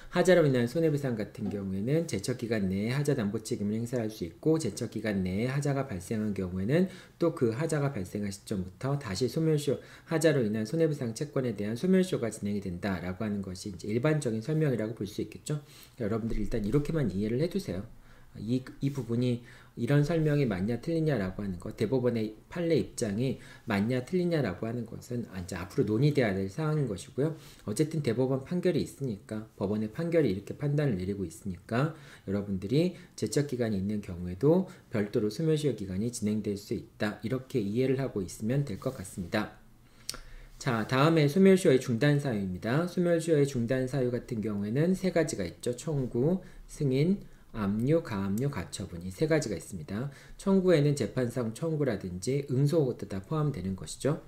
하자로 인한 손해배상 같은 경우에는 제척기간 내에 하자 담보 책임을 행사할 수 있고 제척기간 내에 하자가 발생한 경우에는 또 그 하자가 발생한 시점부터 다시 소멸시효 하자로 인한 손해배상 채권에 대한 소멸시효가 진행이 된다라고 하는 것이 이제 일반적인 설명이라고 볼 수 있겠죠. 여러분들이 일단 이렇게만 이해를 해두세요. 이 부분이 이런 설명이 맞냐 틀리냐라고 하는 것, 대법원의 판례 입장이 맞냐 틀리냐라고 하는 것은 이제 앞으로 논의돼야 될 사항인 것이고요. 어쨌든 대법원 판결이 있으니까, 법원의 판결이 이렇게 판단을 내리고 있으니까 여러분들이 제척기간이 있는 경우에도 별도로 소멸시효 기간이 진행될 수 있다, 이렇게 이해를 하고 있으면 될 것 같습니다. 자, 다음에 소멸시효의 중단 사유입니다. 소멸시효의 중단 사유 같은 경우에는 세 가지가 있죠. 청구, 승인, 압류, 가압류, 가처분, 이 세 가지가 있습니다. 청구에는 재판상 청구라든지 응소것도 다 포함되는 것이죠.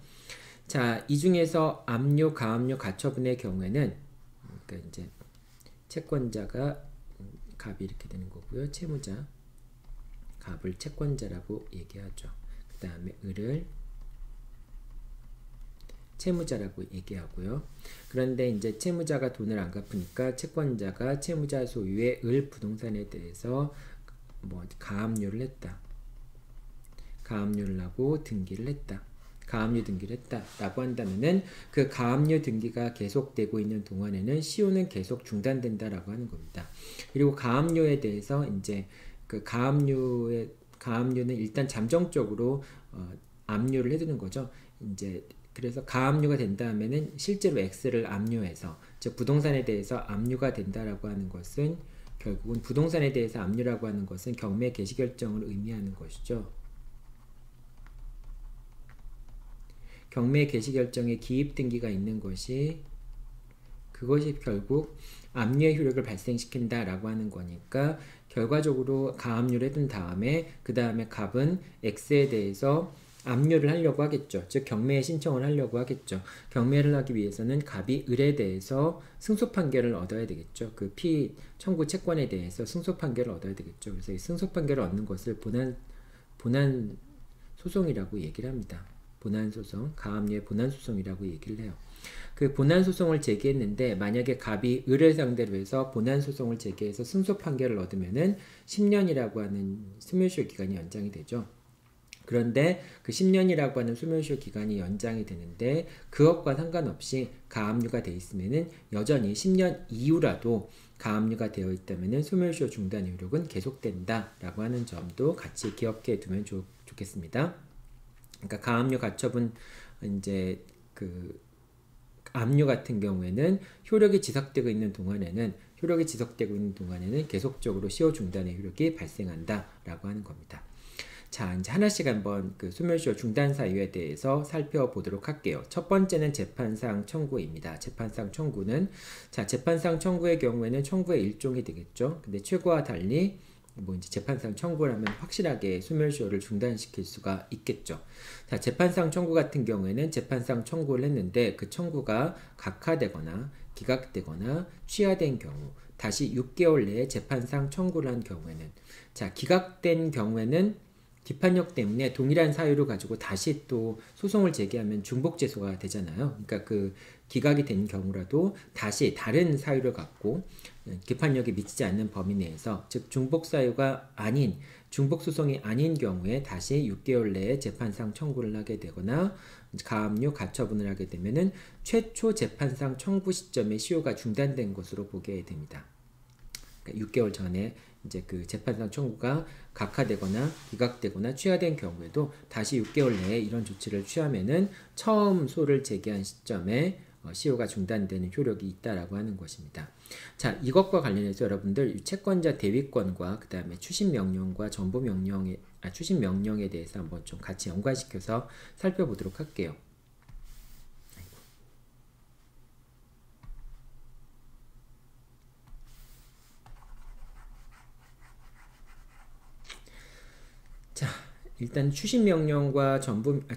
자, 이 중에서 압류, 가압류, 가처분의 경우에는 그러니까 이제 채권자가 갑이 이렇게 되는 거고요. 채무자 갑을 채권자라고 얘기하죠. 그 다음에 을을 채무자라고 얘기하고요. 그런데 이제 채무자가 돈을 안 갚으니까 채권자가 채무자 소유의 을 부동산에 대해서 뭐 가압류를 했다. 가압류를 하고 등기를 했다. 가압류 등기를 했다라고 한다면은 그 가압류 등기가 계속되고 있는 동안에는 시효는 계속 중단된다라고 하는 겁니다. 그리고 가압류에 대해서 이제 그 가압류는 일단 잠정적으로 압류를 해두는 거죠. 이제 그래서 가압류가 된 다음에는 실제로 X를 압류해서, 즉 부동산에 대해서 압류가 된다라고 하는 것은 결국은 부동산에 대해서 압류라고 하는 것은 경매 개시 결정을 의미하는 것이죠. 경매 개시 결정에 기입 등기가 있는 것이, 그것이 결국 압류의 효력을 발생시킨다라고 하는 거니까 결과적으로 가압류를 해둔 다음에 그 다음에 갑은 X에 대해서 압류를 하려고 하겠죠. 즉 경매에 신청을 하려고 하겠죠. 경매를 하기 위해서는 갑이 을에 대해서 승소 판결을 얻어야 되겠죠. 그 피 청구 채권에 대해서 승소 판결을 얻어야 되겠죠. 그래서 이 승소 판결을 얻는 것을 본안 소송이라고 얘기를 합니다. 본안 소송, 가압류의 본안 소송이라고 얘기를 해요. 그 본안 소송을 제기했는데 만약에 갑이 을을 상대로 해서 본안 소송을 제기해서 승소 판결을 얻으면은 10년이라고 하는 소멸시효 기간이 연장이 되죠. 그런데 그 10년이라고 하는 소멸시효 기간이 연장이 되는데 그것과 상관없이 가압류가 되어 있으면은 여전히 10년 이후라도 가압류가 되어 있다면은 소멸시효 중단 효력은 계속된다라고 하는 점도 같이 기억해 두면 좋겠습니다. 그러니까 가압류 가처분 이제 그 압류 같은 경우에는 효력이 지속되고 있는 동안에는 계속적으로 시효 중단의 효력이 발생한다라고 하는 겁니다. 자, 이제 하나씩 한번 그 소멸시효 중단 사유에 대해서 살펴보도록 할게요. 첫 번째는 재판상 청구입니다. 재판상 청구는, 자, 재판상 청구의 경우에는 청구의 일종이 되겠죠. 근데 최고와 달리 뭐 이제 재판상 청구를 하면 확실하게 소멸시효를 중단시킬 수가 있겠죠. 자, 재판상 청구 같은 경우에는 재판상 청구를 했는데 그 청구가 각하되거나 기각되거나 취하된 경우, 다시 6개월 내에 재판상 청구를 한 경우에는, 자, 기각된 경우에는 기판력 때문에 동일한 사유를 가지고 다시 또 소송을 제기하면 중복재소가 되잖아요. 그러니까 그 기각이 된 경우라도 다시 다른 사유를 갖고 기판력이 미치지 않는 범위 내에서, 즉 중복사유가 아닌, 중복소송이 아닌 경우에 다시 6개월 내에 재판상 청구를 하게 되거나 가압류, 가처분을 하게 되면은 최초 재판상 청구 시점에 시효가 중단된 것으로 보게 됩니다. 그러니까 6개월 전에 이제 그 재판상 청구가 각하되거나 기각되거나 취하된 경우에도 다시 6개월 내에 이런 조치를 취하면은 처음 소를 제기한 시점에 시효가 중단되는 효력이 있다라고 하는 것입니다. 자, 이것과 관련해서 여러분들 채권자 대위권과 그 다음에 추심 명령과 전부 명령에 추심 명령에 대해서 한번 좀 같이 연관시켜서 살펴보도록 할게요. 자, 일단 추심명령과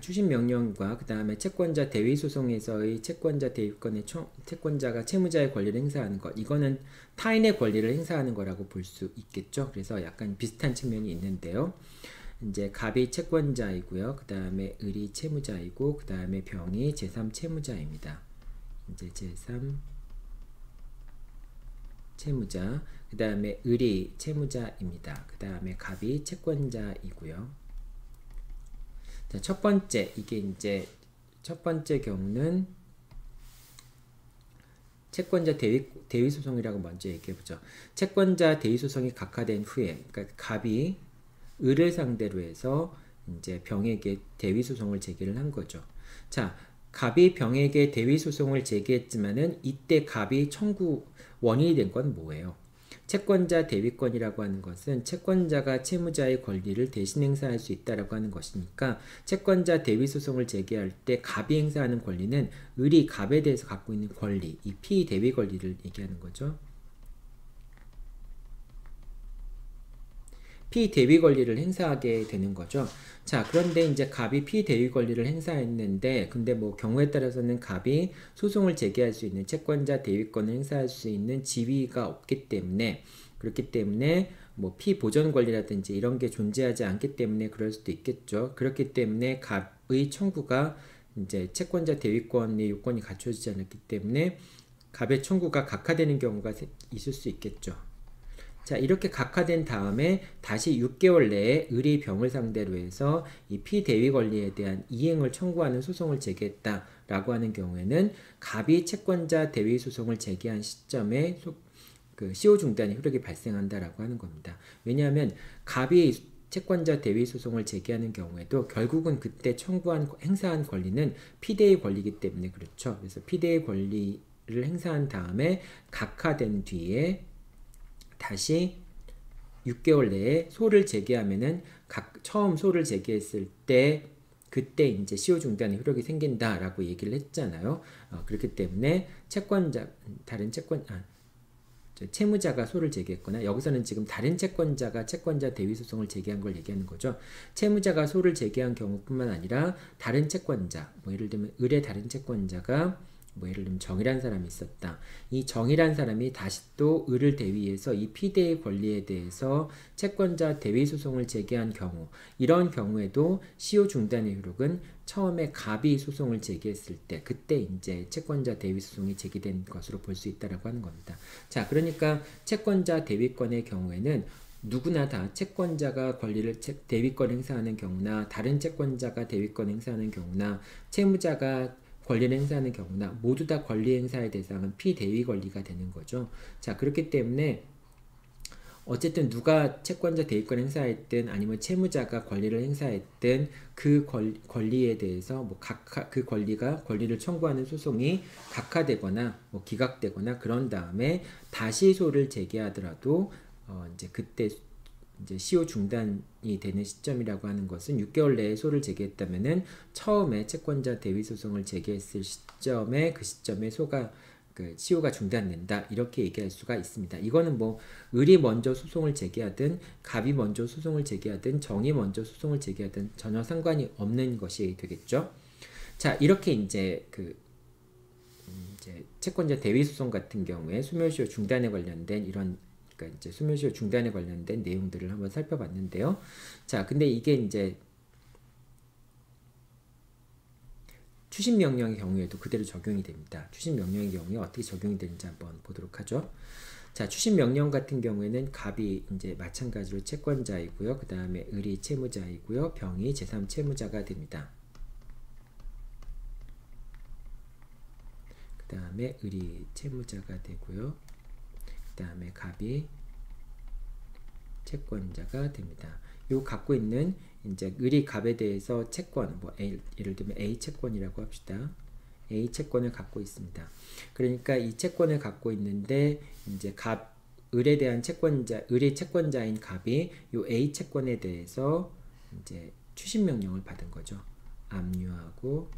추심명령과 그 다음에 채권자 대위소송에서의 채권자 대위권의 채권자가 채무자의 권리를 행사하는 것, 이거는 타인의 권리를 행사하는 거라고 볼 수 있겠죠. 그래서 약간 비슷한 측면이 있는데요. 이제 갑이 채권자이고요. 그 다음에 을이 채무자이고, 그 다음에 병이 제3 채무자입니다. 이제 제3 채무자, 그 다음에 을이 채무자입니다. 그 다음에 갑이 채권자이고요. 자, 첫 번째, 이게 이제 첫 번째 경우는 채권자 대위 소송이라고 먼저 얘기해 보죠. 채권자 대위 소송이 각하된 후에, 그러니까 갑이 을을 상대로 해서 이제 병에게 대위 소송을 제기를 한 거죠. 자, 갑이 병에게 대위 소송을 제기했지만은 이때 갑이 청구 원인이 된 건 뭐예요? 채권자 대위권이라고 하는 것은 채권자가 채무자의 권리를 대신 행사할 수 있다라고 하는 것이니까 채권자 대위 소송을 제기할 때 갑이 행사하는 권리는 을이 갑에 대해서 갖고 있는 권리, 이 피대위 권리를 얘기하는 거죠. 피대위 권리를 행사하게 되는 거죠. 자, 그런데 이제 갑이 피대위 권리를 행사했는데, 근데 뭐 경우에 따라서는 갑이 소송을 제기할 수 있는 채권자 대위권을 행사할 수 있는 지위가 없기 때문에, 그렇기 때문에 뭐 피보전 권리라든지 이런 게 존재하지 않기 때문에 그럴 수도 있겠죠. 그렇기 때문에 갑의 청구가 이제 채권자 대위권의 요건이 갖춰지지 않았기 때문에 갑의 청구가 각하되는 경우가 있을 수 있겠죠. 자, 이렇게 각하된 다음에 다시 6개월 내에 을이 병을 상대로 해서 이 피대위 권리에 대한 이행을 청구하는 소송을 제기했다라고 하는 경우에는 갑이 채권자 대위 소송을 제기한 시점에 그 시효 중단의 효력이 발생한다라고 하는 겁니다. 왜냐하면 갑이 채권자 대위 소송을 제기하는 경우에도 결국은 그때 행사한 권리는 피대위 권리이기 때문에 그렇죠. 그래서 피대위 권리를 행사한 다음에 각하된 뒤에 다시 6개월 내에 소를 제기하면은 처음 소를 제기했을 때 그때 이제 시효 중단의 효력이 생긴다라고 얘기를 했잖아요. 그렇기 때문에 채무자가 소를 제기했거나 여기서는 지금 다른 채권자가 채권자 대위 소송을 제기한 걸 얘기하는 거죠. 채무자가 소를 제기한 경우뿐만 아니라 다른 채권자, 뭐 예를 들면 을의 다른 채권자가 뭐 예를 들면 정이란 사람이 있었다. 이 정이란 사람이 다시 또 을을 대위해서 이 피대의 권리에 대해서 채권자 대위 소송을 제기한 경우, 이런 경우에도 시효 중단의 효력은 처음에 갑이 소송을 제기했을 때 그때 이제 채권자 대위 소송이 제기된 것으로 볼 수 있다라고 하는 겁니다. 자, 그러니까 채권자 대위권의 경우에는 누구나 다 채권자가 권리를 대위권 행사하는 경우나 다른 채권자가 대위권 행사하는 경우나 채무자가 권리를 행사하는 경우나 모두 다 권리 행사의 대상은 피대위 권리가 되는 거죠. 자, 그렇기 때문에 어쨌든 누가 채권자 대위권 행사했든 아니면 채무자가 권리를 행사했든 그 권리에 대해서 뭐 그 권리를 청구하는 소송이 각하되거나 뭐 기각되거나 그런 다음에 다시 소를 제기하더라도 이제 그때 이제 시효 중단이 되는 시점이라고 하는 것은 6개월 내에 소를 제기했다면은 처음에 채권자 대위 소송을 제기했을 시점에 그 시점에 시효가 중단된다 이렇게 얘기할 수가 있습니다. 이거는 뭐 을이 먼저 소송을 제기하든 갑이 먼저 소송을 제기하든 정이 먼저 소송을 제기하든 전혀 상관이 없는 것이 되겠죠. 자, 이렇게 이제 이제 채권자 대위 소송 같은 경우에 소멸시효 중단에 관련된 그러니까 이제 소멸시효 중단에 관련된 내용들을 한번 살펴봤는데요. 자, 근데 이게 이제 추심명령의 경우에도 그대로 적용이 됩니다. 추심명령의 경우에 어떻게 적용이 되는지 한번 보도록 하죠. 자, 추심명령 같은 경우에는 갑이 이제 마찬가지로 채권자이고요. 그 다음에 을이 채무자이고요. 병이 제3채무자가 됩니다. 그 다음에 을이 채무자가 되고요. 그 다음에 갑이 채권자가 됩니다. 요 갖고 있는 이제 을이 갑에 대해서 채권, 뭐 예를 들면 A 채권이라고 합시다. A 채권을 갖고 있습니다. 그러니까 이 채권을 갖고 있는데 이제 을에 대한 을의 채권자인 갑이 요 A 채권에 대해서 이제 추심 명령을 받은 거죠. 압류하고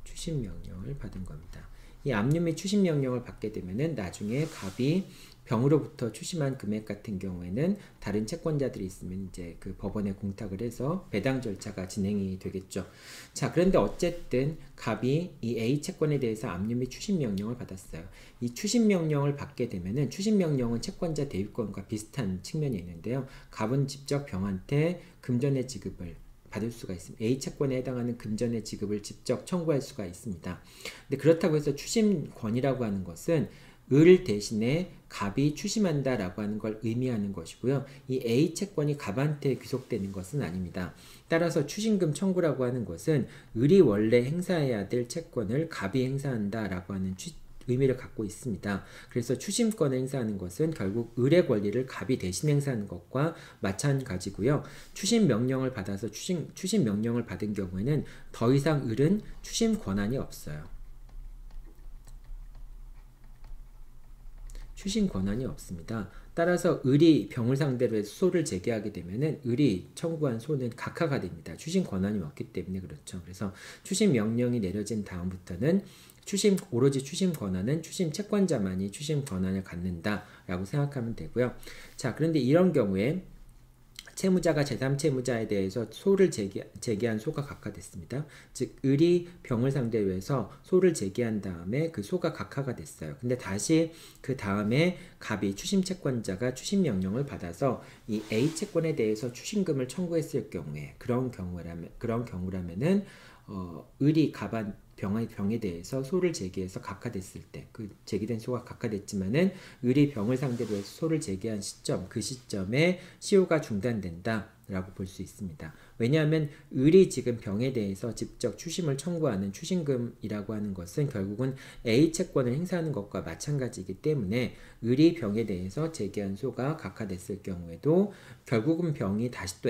추심 명령을 받은 겁니다. 이 압류 및 추심 명령을 받게 되면은 나중에 갑이 병으로부터 추심한 금액 같은 경우에는 다른 채권자들이 있으면 이제 그 법원에 공탁을 해서 배당 절차가 진행이 되겠죠. 자, 그런데 어쨌든 갑이 이 A 채권에 대해서 압류 및 추심 명령을 받았어요. 이 추심 명령을 받게 되면은 추심 명령은 채권자 대위권과 비슷한 측면이 있는데요. 갑은 직접 병한테 금전의 지급을 받을 수가 있습니다. A 채권에 해당하는 금전의 지급을 직접 청구할 수가 있습니다. 근데 그렇다고 해서 추심권이라고 하는 것은 을 대신에 갑이 추심한다라고 하는 걸 의미하는 것이고요. 이 A 채권이 갑한테 귀속되는 것은 아닙니다. 따라서 추심금 청구라고 하는 것은 을이 원래 행사해야 될 채권을 갑이 행사한다라고 하는 의미를 갖고 있습니다. 그래서 추심권을 행사하는 것은 결국 을의 권리를 갑이 대신 행사하는 것과 마찬가지고요. 추심 명령을 받아서 추심 명령을 받은 경우에는 더 이상 을은 추심 권한이 없어요. 추심 권한이 없습니다. 따라서 을이 병을 상대로 해서 소를 제기하게 되면은 을이 청구한 소는 각하가 됩니다. 추심 권한이 없기 때문에 그렇죠. 그래서 추심 명령이 내려진 다음부터는 오로지 추심 권한은 추심 채권자만이 추심 권한을 갖는다라고 생각하면 되고요. 자, 그런데 이런 경우에 채무자가 제3채무자에 대해서 소를 제기한 소가 각하됐습니다. 즉 을이 병을 상대로 해서 소를 제기한 다음에 그 소가 각하가 됐어요. 근데 다시 그 다음에 갑이 추심채권자가 추심명령을 받아서 이 A 채권에 대해서 추심금을 청구했을 경우에 그런 경우라면은 을이 갑한 병에 대해서 소를 제기해서 각하됐을 때 그 제기된 소가 각하됐지만은 을이 병을 상대로 해서 소를 제기한 시점 그 시점에 시효가 중단된다 라고 볼 수 있습니다. 왜냐하면 을이 지금 병에 대해서 직접 추심을 청구하는 추심금이라고 하는 것은 결국은 A 채권을 행사하는 것과 마찬가지이기 때문에 을이 병에 대해서 제기한 소가 각하됐을 경우에도 결국은 병이 다시 또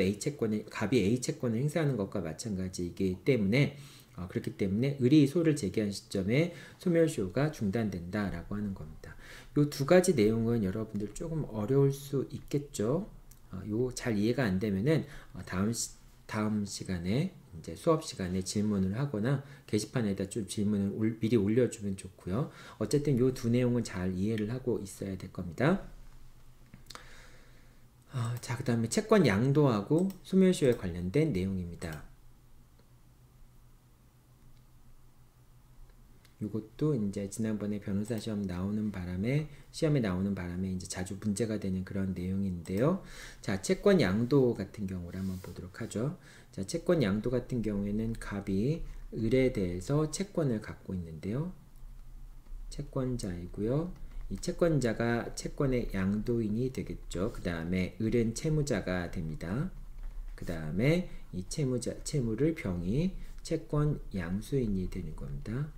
갑이 A 채권을 행사하는 것과 마찬가지이기 때문에 그렇기 때문에 을이 소를 제기한 시점에 소멸시효가 중단된다라고 하는 겁니다. 이 두 가지 내용은 여러분들 조금 어려울 수 있겠죠. 요 잘 이해가 안 되면은 다음 시간에 이제 수업 시간에 질문을 하거나 게시판에다 좀 질문을 미리 올려주면 좋고요. 어쨌든 요 두 내용은 잘 이해를 하고 있어야 될 겁니다. 자, 그 다음에 채권 양도하고 소멸시효에 관련된 내용입니다. 이것도 이제 지난번에 변호사 시험에 나오는 바람에 이제 자주 문제가 되는 그런 내용인데요. 자, 채권 양도 같은 경우를 한번 보도록 하죠. 자, 채권 양도 같은 경우에는 갑이 을에 대해서 채권을 갖고 있는데요. 채권자이고요. 이 채권자가 채권의 양도인이 되겠죠. 그 다음에 을은 채무자가 됩니다. 그 다음에 이 채무를 병이 채권 양수인이 되는 겁니다.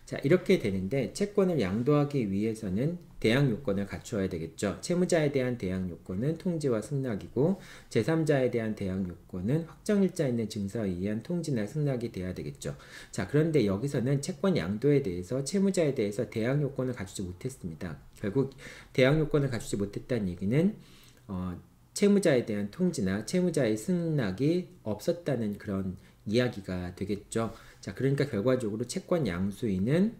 자, 이렇게 되는데 채권을 양도하기 위해서는 대항 요건을 갖추어야 되겠죠. 채무자에 대한 대항 요건은 통지와 승낙이고 제3자에 대한 대항 요건은 확정일자 있는 증서에 의한 통지나 승낙이 돼야 되겠죠. 자, 그런데 여기서는 채권 양도에 대해서 채무자에 대해서 대항 요건을 갖추지 못했습니다. 결국 대항 요건을 갖추지 못했다는 얘기는 채무자에 대한 통지나 채무자의 승낙이 없었다는 그런 이야기가 되겠죠. 자, 그러니까 결과적으로 채권 양수인은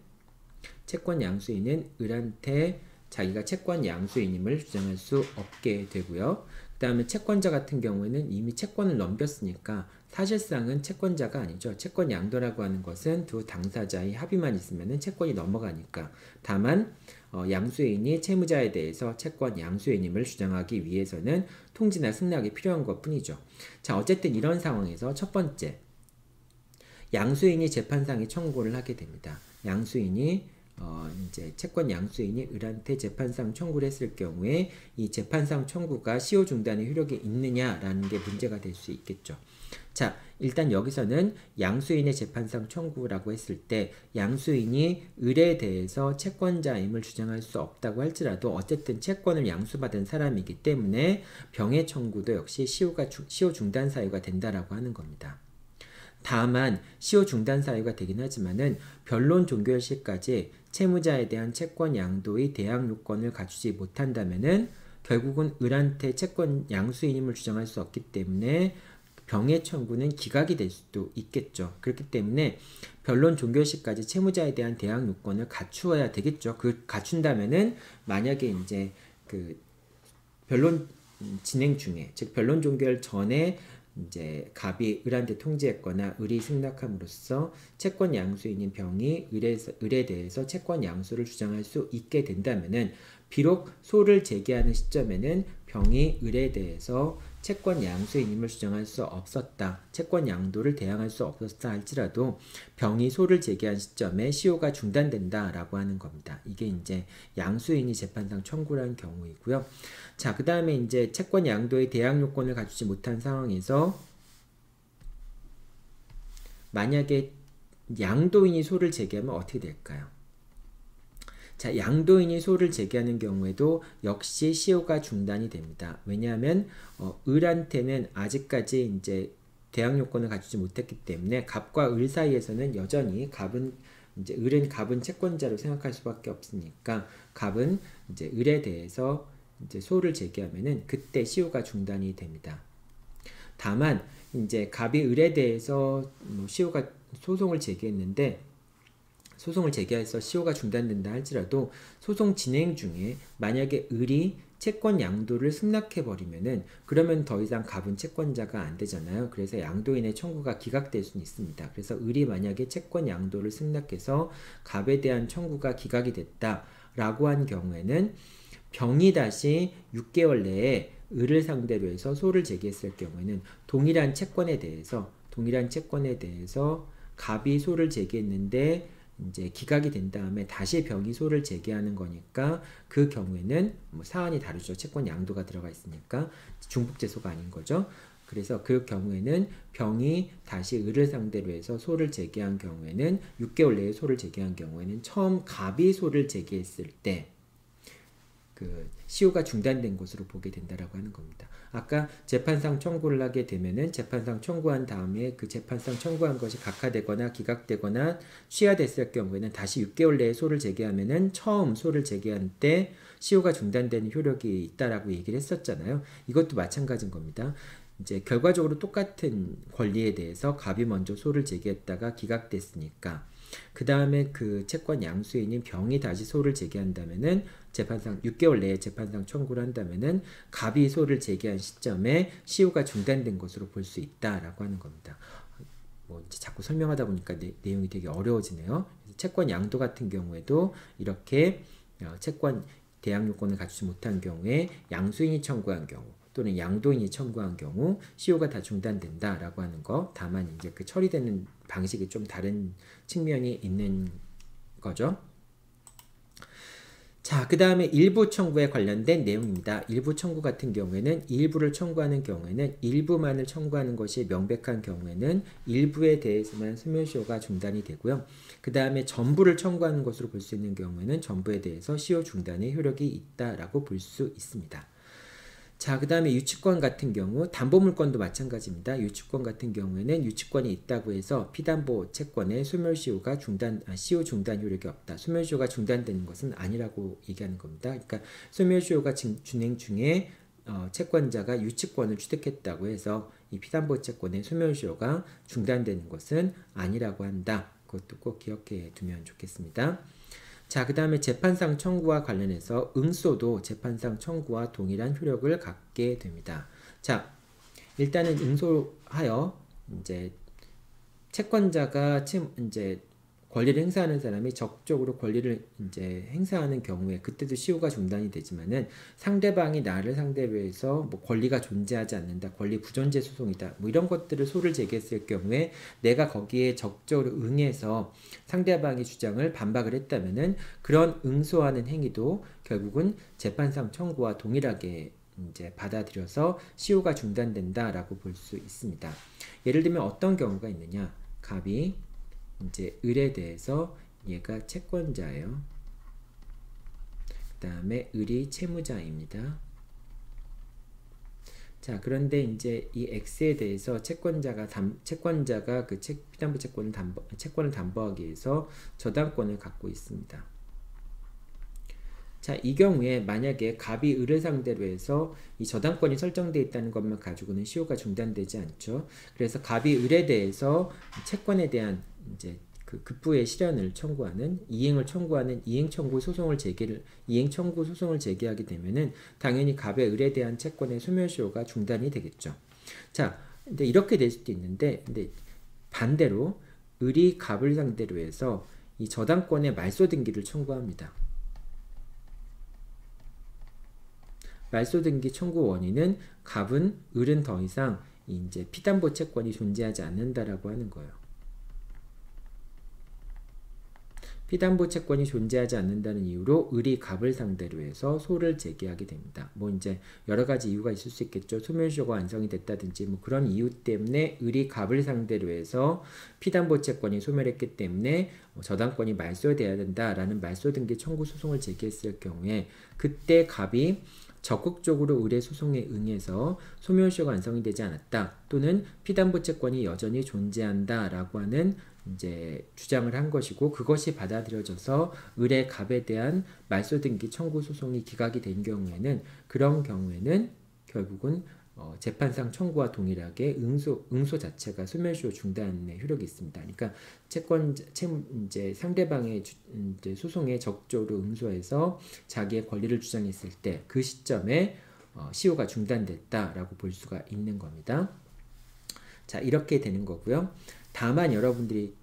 을한테 자기가 채권 양수인임을 주장할 수 없게 되고요. 그 다음에 채권자 같은 경우에는 이미 채권을 넘겼으니까 사실상은 채권자가 아니죠. 채권 양도라고 하는 것은 두 당사자의 합의만 있으면 채권이 넘어가니까. 다만 양수인이 채무자에 대해서 채권 양수인임을 주장하기 위해서는 통지나 승낙이 필요한 것 뿐이죠. 자, 어쨌든 이런 상황에서 첫 번째, 양수인이 재판상에 청구를 하게 됩니다. 양수인이 이제 채권 양수인이 을한테 재판상 청구를 했을 경우에 이 재판상 청구가 시효 중단의 효력이 있느냐라는 게 문제가 될 수 있겠죠. 자, 일단 여기서는 양수인의 재판상 청구라고 했을 때 양수인이 을에 대해서 채권자임을 주장할 수 없다고 할지라도 어쨌든 채권을 양수받은 사람이기 때문에 병의 청구도 역시 시효 중단 사유가 된다라고 하는 겁니다. 다만 시효 중단 사유가 되긴 하지만은 변론 종결 시까지 채무자에 대한 채권 양도의 대항 요건을 갖추지 못한다면은 결국은 을한테 채권 양수인임을 주장할 수 없기 때문에 병의 청구는 기각이 될 수도 있겠죠. 그렇기 때문에 변론 종결 시까지 채무자에 대한 대항 요건을 갖추어야 되겠죠. 갖춘다면은 만약에 이제 그 변론 진행 중에, 즉 변론 종결 전에 이제 갑이 을한테 통지했거나 을이 승낙함으로써 채권 양수인인 병이 을에 대해서 채권 양수를 주장할 수 있게 된다면은 비록 소를 제기하는 시점에는 병이 을에 대해서 채권 양수인임을 주장할 수 없었다. 채권 양도를 대항할 수 없었다 할지라도 병이 소를 제기한 시점에 시효가 중단된다 라고 하는 겁니다. 이게 이제 양수인이 재판상 청구를 한 경우이고요. 자, 그 다음에 이제 채권 양도의 대항 요건을 갖추지 못한 상황에서 만약에 양도인이 소를 제기하면 어떻게 될까요? 자, 양도인이 소를 제기하는 경우에도 역시 시효가 중단이 됩니다. 왜냐하면 을한테는 아직까지 이제 대항 요건을 갖추지 못했기 때문에 갑과 을 사이에서는 여전히 갑은 이제 을은 갑은 채권자로 생각할 수밖에 없으니까 갑은 이제 을에 대해서 이제 소를 제기하면은 그때 시효가 중단이 됩니다. 다만 이제 갑이 을에 대해서 소송을 제기했는데 소송을 제기해서 시효가 중단된다 할지라도 소송 진행 중에 만약에 을이 채권 양도를 승낙해버리면은 그러면 더 이상 갑은 채권자가 안 되잖아요. 그래서 양도인의 청구가 기각될 수는 있습니다. 그래서 을이 만약에 채권 양도를 승낙해서 갑에 대한 청구가 기각이 됐다라고 한 경우에는 병이 다시 6개월 내에 을을 상대로 해서 소를 제기했을 경우에는 동일한 채권에 대해서 갑이 소를 제기했는데 이제 기각이 된 다음에 다시 병이 소를 제기하는 거니까 그 경우에는 뭐 사안이 다르죠. 채권 양도가 들어가 있으니까 중복제소가 아닌 거죠. 그래서 그 경우에는 병이 다시 을을 상대로 해서 소를 제기한 경우에는 6개월 내에 소를 제기한 경우에는 처음 갑이 소를 제기했을 때 그 시효가 중단된 것으로 보게 된다라고 하는 겁니다. 아까 재판상 청구를 하게 되면은 재판상 청구한 다음에 그 재판상 청구한 것이 각하되거나 기각되거나 취하됐을 경우에는 다시 6개월 내에 소를 제기하면은 처음 소를 제기한 때 시효가 중단되는 효력이 있다라고 얘기를 했었잖아요. 이것도 마찬가지인 겁니다. 이제 결과적으로 똑같은 권리에 대해서 갑이 먼저 소를 제기했다가 기각됐으니까 그 다음에 그 채권 양수인인 병이 다시 소를 제기한다면은 재판상 6개월 내에 재판상 청구를 한다면은 갑이 소를 제기한 시점에 시효가 중단된 것으로 볼 수 있다라고 하는 겁니다. 뭐 이제 자꾸 설명하다 보니까 내용이 되게 어려워지네요. 채권 양도 같은 경우에도 이렇게 채권 대항 요건을 갖추지 못한 경우에 양수인이 청구한 경우 또는 양도인이 청구한 경우 시효가 다 중단된다라고 하는 거. 다만 이제 그 처리되는 방식이 좀 다른 측면이 있는 거죠. 자, 그 다음에 일부 청구에 관련된 내용입니다. 일부 청구 같은 경우에는 일부를 청구하는 경우에는 일부만을 청구하는 것이 명백한 경우에는 일부에 대해서만 소멸시효가 중단이 되고요. 그 다음에 전부를 청구하는 것으로 볼 수 있는 경우에는 전부에 대해서 시효 중단의 효력이 있다라고 볼 수 있습니다. 자, 그 다음에 유치권 같은 경우 담보물권도 마찬가지입니다. 유치권 같은 경우에는 유치권이 있다고 해서 피담보 채권의 소멸시효가 시효 중단 효력이 없다. 소멸시효가 중단되는 것은 아니라고 얘기하는 겁니다. 그러니까 소멸시효가 진행 중에 채권자가 유치권을 취득했다고 해서 이 피담보 채권의 소멸시효가 중단되는 것은 아니라고 한다. 그것도 꼭 기억해 두면 좋겠습니다. 자, 그 다음에 재판상 청구와 관련해서 응소도 재판상 청구와 동일한 효력을 갖게 됩니다. 자, 일단은 응소하여 이제 채권자가 이제 권리를 행사하는 사람이 적극적으로 권리를 이제 행사하는 경우에 그때도 시효가 중단이 되지만은 상대방이 나를 상대로 해서 뭐 권리가 존재하지 않는다, 권리 부존재 소송이다, 뭐 이런 것들을 소를 제기했을 경우에 내가 거기에 적극적으로 응해서 상대방의 주장을 반박을 했다면은 그런 응소하는 행위도 결국은 재판상 청구와 동일하게 이제 받아들여서 시효가 중단된다라고 볼 수 있습니다. 예를 들면 어떤 경우가 있느냐? 갑이 이제 을에 대해서 얘가 채권자예요. 그 다음에 을이 채무자입니다. 자, 그런데 이제 이 X에 대해서 채권자가 그 피담보 채권을 담보하기 위해서 저당권을 갖고 있습니다. 자, 이 경우에 만약에 갑이 을을 상대로 해서 이 저당권이 설정되어 있다는 것만 가지고는 시효가 중단되지 않죠. 그래서 갑이 을에 대해서 채권에 대한 이제 그 급부의 실현을 청구하는 이행 청구 소송을 제기하게 되면은 당연히 갑의 을에 대한 채권의 소멸시효가 중단이 되겠죠. 자, 근데 이렇게 될 수도 있는데, 근데 반대로 을이 갑을 상대로 해서 이 저당권의 말소 등기를 청구합니다. 말소 등기 청구 원인은 갑은 을은 더 이상 이제 피담보 채권이 존재하지 않는다라고 하는 거예요. 피담보 채권이 존재하지 않는다는 이유로 을이 갑을 상대로 해서 소를 제기하게 됩니다. 뭐 이제 여러 가지 이유가 있을 수 있겠죠. 소멸시효가 완성이 됐다든지 뭐 그런 이유 때문에 을이 갑을 상대로 해서 피담보 채권이 소멸했기 때문에 저당권이 말소돼야 된다라는 말소 등기 청구 소송을 제기했을 경우에 그때 갑이 적극적으로 을의 소송에 응해서 소멸시효가 완성이 되지 않았다 또는 피담보 채권이 여전히 존재한다라고 하는 이제 주장을 한 것이고 그것이 받아들여져서 을의 갑에 대한 말소 등기 청구 소송이 기각이 된 경우에는 그런 경우에는 결국은 재판상 청구와 동일하게 응소 자체가 소멸시효 중단의 효력이 있습니다. 그러니까 이제 상대방의 이제 소송에 적극적으로 응소해서 자기의 권리를 주장했을 때 그 시점에 시효가 중단됐다라고 볼 수가 있는 겁니다. 자, 이렇게 되는 거고요. 다만 여러분들이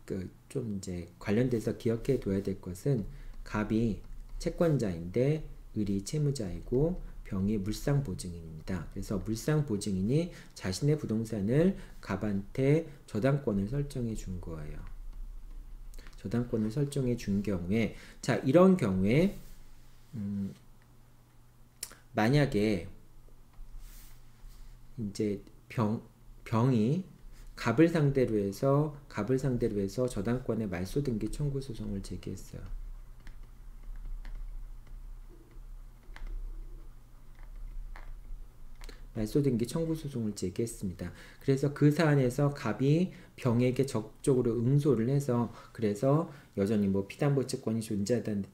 좀 이제 관련돼서 기억해 둬야 될 것은 갑이 채권자인데 을이 채무자이고 병이 물상보증인입니다. 그래서 물상보증인이 자신의 부동산을 갑한테 저당권을 설정해 준 거예요. 저당권을 설정해 준 경우에 자 이런 경우에 만약에 이제 병이 갑을 상대로 해서 저당권의 말소 등기 청구 소송을 제기했어요. 말소 등기 청구 소송을 제기했습니다. 그래서 그 사안에서 갑이 병에게 적극적으로 응소를 해서 그래서 여전히 뭐 피담보 채권이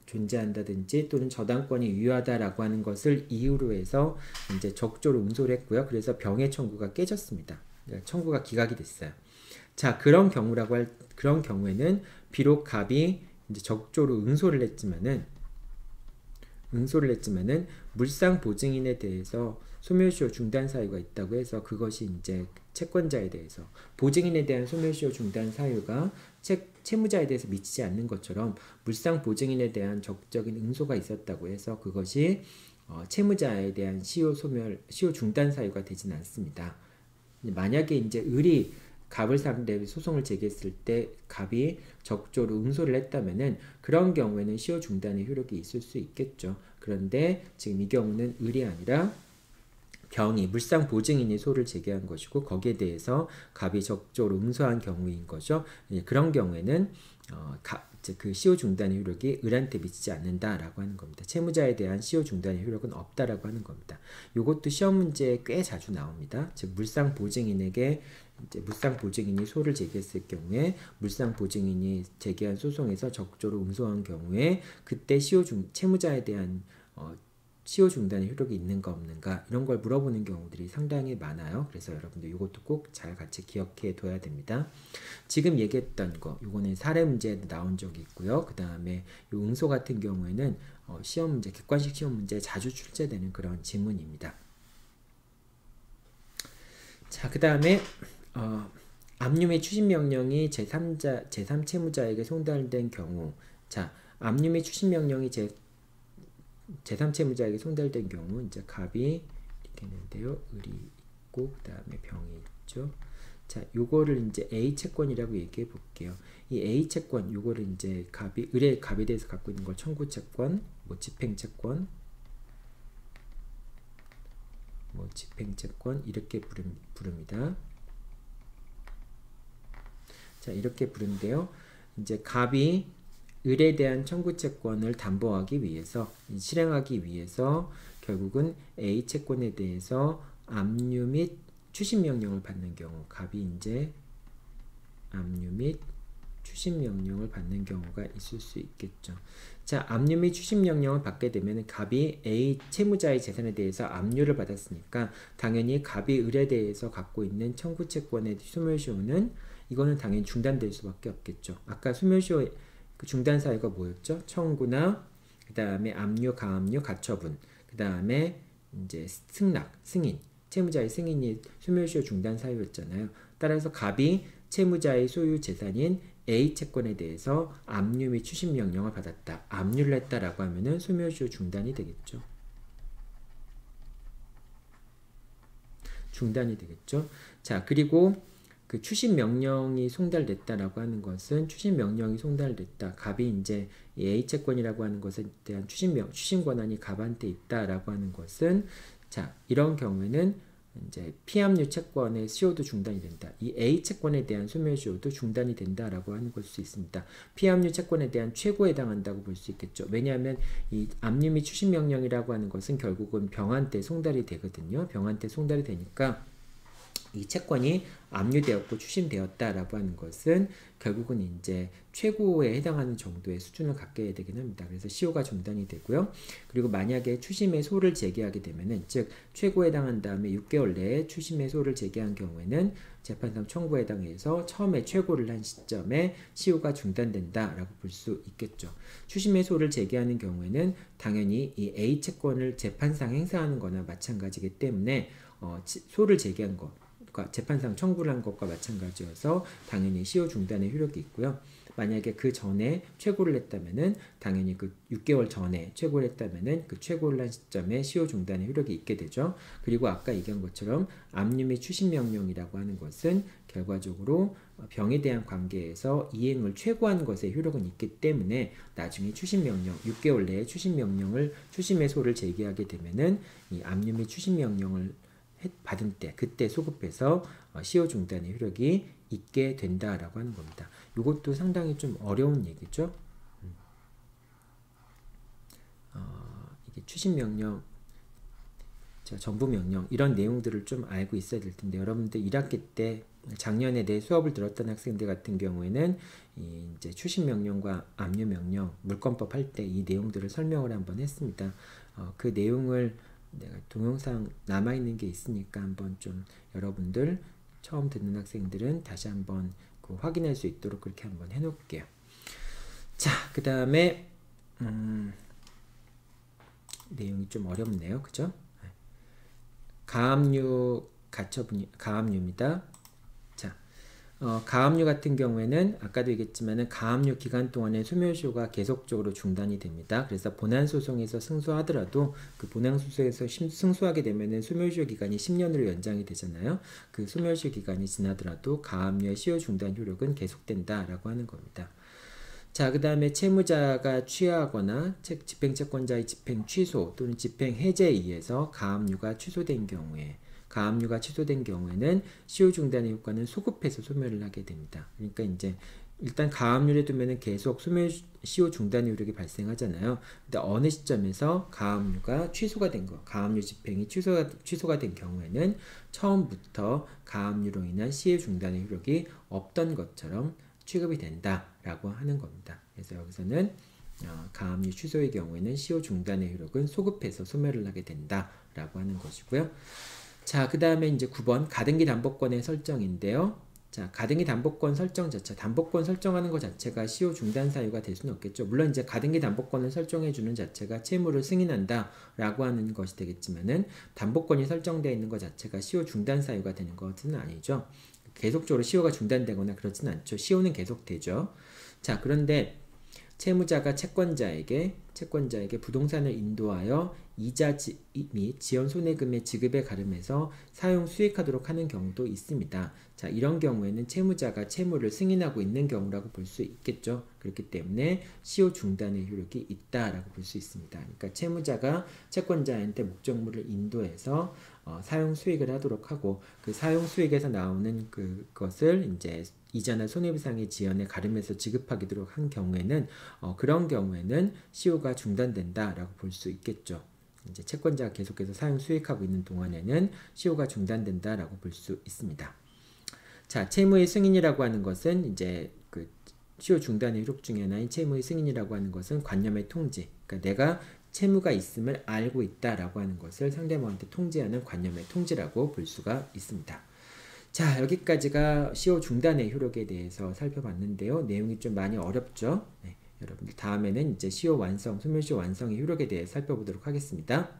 존재한다든지 또는 저당권이 유효하다라고 하는 것을 이유로 해서 이제 적극적으로 응소를 했고요. 그래서 병의 청구가 깨졌습니다. 청구가 기각이 됐어요. 자, 그런 경우에는 비록 갑이 이제 적극적으로 응소를 했지만은 물상 보증인에 대해서 소멸시효 중단 사유가 있다고 해서 그것이 이제 채권자에 대해서 보증인에 대한 소멸시효 중단 사유가 채무자에 대해서 미치지 않는 것처럼 물상 보증인에 대한 적극적인 응소가 있었다고 해서 그것이 채무자에 대한 시효 중단 사유가 되지는 않습니다. 만약에 이제 을이 갑을 상대로 소송을 제기했을 때 갑이 적극적으로 응소를 했다면은 그런 경우에는 시효 중단의 효력이 있을 수 있겠죠. 그런데 지금 이 경우는 을이 아니라 병이 물상 보증인이 소를 제기한 것이고 거기에 대해서 갑이 적극적으로 응소한 경우인 거죠. 그런 경우에는 그 시효 중단의 효력이 을한테 미치지 않는다라고 하는 겁니다. 채무자에 대한 시효 중단의 효력은 없다라고 하는 겁니다. 이것도 시험 문제에 꽤 자주 나옵니다. 즉 물상 보증인에게 이제 물상 보증인이 소를 제기했을 경우에 물상 보증인이 제기한 소송에서 적극적으로 응소한 경우에 그때 채무자에 대한 시효 중단의 효력이 있는가 없는가 이런 걸 물어보는 경우들이 상당히 많아요. 그래서 여러분들 이것도 꼭 잘 같이 기억해 둬야 됩니다. 지금 얘기했던 거 이거는 사례 문제에도 나온 적이 있고요. 그 다음에 이 응소 같은 경우에는 시험 문제, 객관식 시험 문제에 자주 출제되는 그런 지문입니다. 자, 그 다음에 압류 및 추심 명령이 제3채무자에게 송달된 경우 자, 압류 및 추심 명령이 제3채무자에게 송달된 경우 이제 갑이 이렇게 있는데요. 을이 있고 그 다음에 병이 있죠. 자, 요거를 이제 A 채권이라고 얘기해 볼게요. 이 A 채권 요거를 이제 을의 갑에 대해서 갖고 있는 걸 청구 채권, 뭐 집행 채권, 뭐 집행 채권 이렇게 부릅니다. 자, 이렇게 부른데요. 이제 갑이 을에 대한 청구 채권을 담보하기 위해서 실행하기 위해서 결국은 A 채권에 대해서 압류 및 추심 명령을 받는 경우 갑이 이제 압류 및 추심 명령을 받는 경우가 있을 수 있겠죠. 자, 압류 및 추심 명령을 받게 되면 갑이 A 채무자의 재산에 대해서 압류를 받았으니까 당연히 갑이 을에 대해서 갖고 있는 청구 채권의 소멸시효는 이거는 당연히 중단될 수밖에 없겠죠. 아까 소멸시효 그 중단 사유가 뭐였죠? 청구나 그 다음에 압류, 가압류, 가처분, 그 다음에 이제 승낙, 승인, 채무자의 승인이 소멸시효 중단 사유였잖아요. 따라서 갑이 채무자의 소유 재산인 A 채권에 대해서 압류 및 추심 명령을 받았다. 압류를 했다라고 하면은 소멸시효 중단이 되겠죠. 중단이 되겠죠. 자, 그리고 그 추심 명령이 송달됐다라고 하는 것은 추심 명령이 송달됐다. 갑이 이제 이 A 채권이라고 하는 것에 대한 추심 권한이 갑한테 있다라고 하는 것은 자, 이런 경우에는 이제 피압류 채권의 시효도 중단이 된다. 이 A 채권에 대한 소멸시효도 중단이 된다라고 하는 것일 수 있습니다. 피압류 채권에 대한 최고에 해당한다고 볼 수 있겠죠. 왜냐하면 이 압류 및 추심 명령이라고 하는 것은 결국은 병한테 송달이 되거든요. 병한테 송달이 되니까 이 채권이 압류되었고 추심되었다라고 하는 것은 결국은 이제 최고에 해당하는 정도의 수준을 갖게 되긴 합니다. 그래서 시효가 중단이 되고요. 그리고 만약에 추심의 소를 제기하게 되면은 즉 최고에 해당한 다음에 6개월 내에 추심의 소를 제기한 경우에는 재판상 청구에 해당해서 처음에 최고를 한 시점에 시효가 중단된다라고 볼 수 있겠죠. 추심의 소를 제기하는 경우에는 당연히 이 A 채권을 재판상 행사하는 거나 마찬가지이기 때문에 소를 제기한 것 재판상 청구를 한 것과 마찬가지여서 당연히 시효 중단의 효력이 있고요. 만약에 그 전에 최고를 했다면은 당연히 그 6개월 전에 최고를 했다면은 그 최고를 한 시점에 시효 중단의 효력이 있게 되죠. 그리고 아까 얘기한 것처럼 압류 및 추심 명령이라고 하는 것은 결과적으로 병에 대한 관계에서 이행을 최고한 것에 효력은 있기 때문에 나중에 추심 명령 6개월 내에 추심의 소를 제기하게 되면은 이 압류 및 추심 명령을 받은 때 그때 소급해서 시효 중단의 효력이 있게 된다라고 하는 겁니다. 이것도 상당히 좀 어려운 얘기죠. 이게 추심 명령, 정부 명령 이런 내용들을 좀 알고 있어야 될 텐데 여러분들 1학기 때 작년에 내 수업을 들었던 학생들 같은 경우에는 이제 추심 명령과 압류 명령 물권법 할 때 이 내용들을 설명을 한번 했습니다. 그 내용을 내가 동영상 남아있는 게 있으니까 한번 좀 여러분들 처음 듣는 학생들은 다시 한번 그 확인할 수 있도록 그렇게 한번 해놓을게요. 자, 그 다음에 내용이 좀 어렵네요. 그죠? 가압류 가압류입니다. 가압류 같은 경우에는 아까도 얘기했지만은 가압류 기간 동안에 소멸시효가 계속적으로 중단이 됩니다. 그래서 본안소송에서 승소하더라도 그 본안소송에서 승소하게 되면은 소멸시효 기간이 10년으로 연장이 되잖아요. 그 소멸시효 기간이 지나더라도 가압류의 시효 중단 효력은 계속된다라고 하는 겁니다. 자, 그 다음에 채무자가 취하하거나 집행채권자의 집행 취소 또는 집행 해제에 의해서 가압류가 취소된 경우에는 시효 중단의 효과는 소급해서 소멸을 하게 됩니다. 그러니까 이제 일단 가압류를 두면은 계속 시효 중단의 효력이 발생하잖아요. 근데 어느 시점에서 가압류가 취소가 된 거, 가압류 집행이 취소가 된 경우에는 처음부터 가압류로 인한 시효 중단의 효력이 없던 것처럼 취급이 된다라고 하는 겁니다. 그래서 여기서는 가압류 취소의 경우에는 시효 중단의 효력은 소급해서 소멸을 하게 된다라고 하는 것이고요. 자, 그 다음에 이제 9번 가등기 담보권의 설정인데요. 자, 가등기 담보권 설정 자체, 담보권 설정하는 것 자체가 시효 중단 사유가 될 수는 없겠죠. 물론 이제 가등기 담보권을 설정해 주는 자체가 채무를 승인한다라고 하는 것이 되겠지만은 담보권이 설정되어 있는 것 자체가 시효 중단 사유가 되는 것은 아니죠. 계속적으로 시효가 중단되거나 그렇진 않죠. 시효는 계속되죠. 자, 그런데 채무자가 채권자에게 부동산을 인도하여 이자 및 지연 손해금의 지급에 가름해서 사용 수익하도록 하는 경우도 있습니다. 자, 이런 경우에는 채무자가 채무를 승인하고 있는 경우라고 볼 수 있겠죠. 그렇기 때문에 시효 중단의 효력이 있다라고 볼 수 있습니다. 그러니까 채무자가 채권자한테 목적물을 인도해서 사용 수익을 하도록 하고 그 사용 수익에서 나오는 그것을 이제 이자나 손해배상의 지연에 가름해서 지급하도록 한 경우에는 그런 경우에는 시효가 중단된다라고 볼 수 있겠죠. 이제 채권자가 계속해서 사용 수익하고 있는 동안에는 시효가 중단된다라고 볼 수 있습니다. 자, 채무의 승인이라고 하는 것은 이제 그 시효 중단의 효력 중에 하나인 채무의 승인이라고 하는 것은 관념의 통지. 그러니까 내가 채무가 있음을 알고 있다라고 하는 것을 상대방한테 통지하는 관념의 통지라고 볼 수가 있습니다. 자, 여기까지가 시효 중단의 효력에 대해서 살펴봤는데요. 내용이 좀 많이 어렵죠? 네, 여러분들 다음에는 이제 시효 완성, 소멸시효 완성의 효력에 대해 살펴보도록 하겠습니다.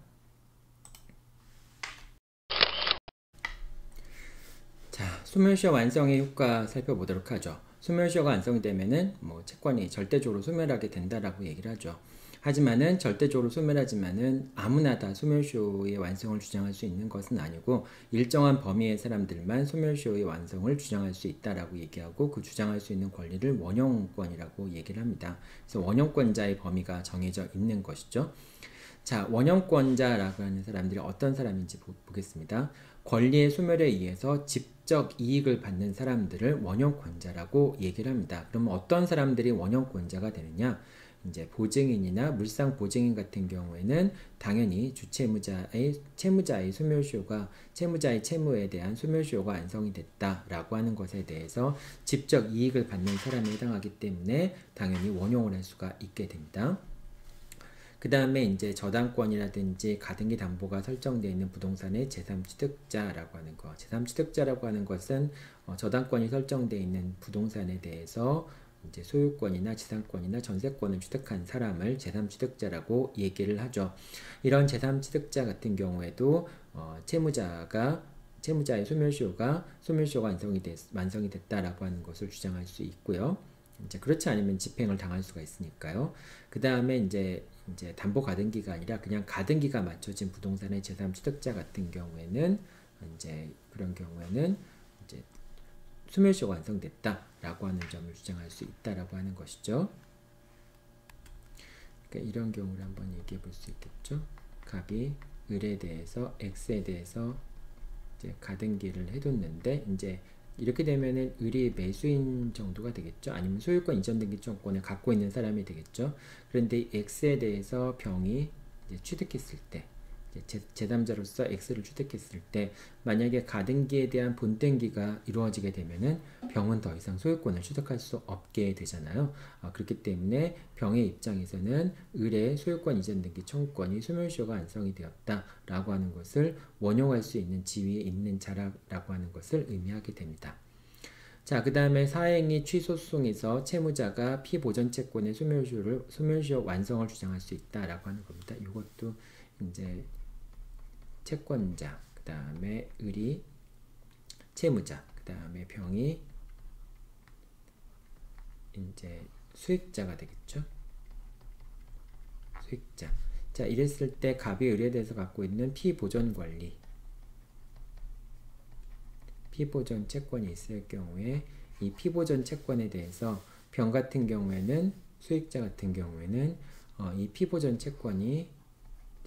자, 소멸시효 완성의 효과 살펴보도록 하죠. 소멸시효가 완성되면은 채권이 절대적으로 소멸하게 된다라고 얘기를 하죠. 하지만은 절대적으로 소멸하지만은 아무나 다 소멸시효의 완성을 주장할 수 있는 것은 아니고 일정한 범위의 사람들만 소멸시효의 완성을 주장할 수 있다라고 얘기하고 그 주장할 수 있는 권리를 원형권이라고 얘기를 합니다. 그래서 원형권자의 범위가 정해져 있는 것이죠. 자, 원형권자라고 하는 사람들이 어떤 사람인지 보겠습니다. 권리의 소멸에 의해서 직접 이익을 받는 사람들을 원형권자라고 얘기를 합니다. 그러면 어떤 사람들이 원형권자가 되느냐? 이제 보증인이나 물상 보증인 같은 경우에는 당연히 주채무자의 채무자의 소멸시효가 채무자의 채무에 대한 소멸시효가 완성이 됐다라고 하는 것에 대해서 직접 이익을 받는 사람에 해당하기 때문에 당연히 원형을 할 수가 있게 됩니다. 그 다음에 이제 저당권이라든지 가등기 담보가 설정되어 있는 부동산의 제3취득자라고 하는 것. 제3취득자라고 하는 것은 저당권이 설정되어 있는 부동산에 대해서 이제 소유권이나 지상권이나 전세권을 취득한 사람을 제3취득자라고 얘기를 하죠. 이런 제3취득자 같은 경우에도 채무자의 소멸시효가 완성이 됐다라고 하는 것을 주장할 수 있고요. 이제 그렇지 않으면 집행을 당할 수가 있으니까요. 그 다음에 이제 담보 가등기가 아니라 그냥 가등기가 맞춰진 부동산의 제3취득자 같은 경우에는 이제 그런 경우에는 이제 소멸시효가 완성됐다라고 하는 점을 주장할 수 있다라고 하는 것이죠. 그러니까 이런 경우를 한번 얘기해 볼 수 있겠죠. 갑이 을에 대해서 X에 대해서 이제 가등기를 해뒀는데 이제 이렇게 되면은 을이 매수인 정도가 되겠죠. 아니면 소유권 이전 등기 청구권을 갖고 있는 사람이 되겠죠. 그런데 X에 대해서 병이 이제 취득했을 때, 제3자로서 X를 취득했을 때, 만약에 가등기에 대한 본등기가 이루어지게 되면은 병은 더 이상 소유권을 취득할 수 없게 되잖아요. 그렇기 때문에 병의 입장에서는 을의 소유권 이전 등기 청구권이 소멸시효가 완성이 되었다라고 하는 것을 원용할 수 있는 지위에 있는 자라고 하는 것을 의미하게 됩니다. 자, 그 다음에 사행위 취소 소송에서 채무자가 피보전채권의 소멸시효 완성을 주장할 수 있다라고 하는 겁니다. 이것도 이제 채권자, 그 다음에 을이 채무자, 그 다음에 병이 이제 수익자가 되겠죠. 수익자. 자, 이랬을 때 갑이 을에 대해서 갖고 있는 피보전 권리, 피보전 채권이 있을 경우에 이 피보전 채권에 대해서 병 같은 경우에는 수익자 같은 경우에는 이 피보전 채권이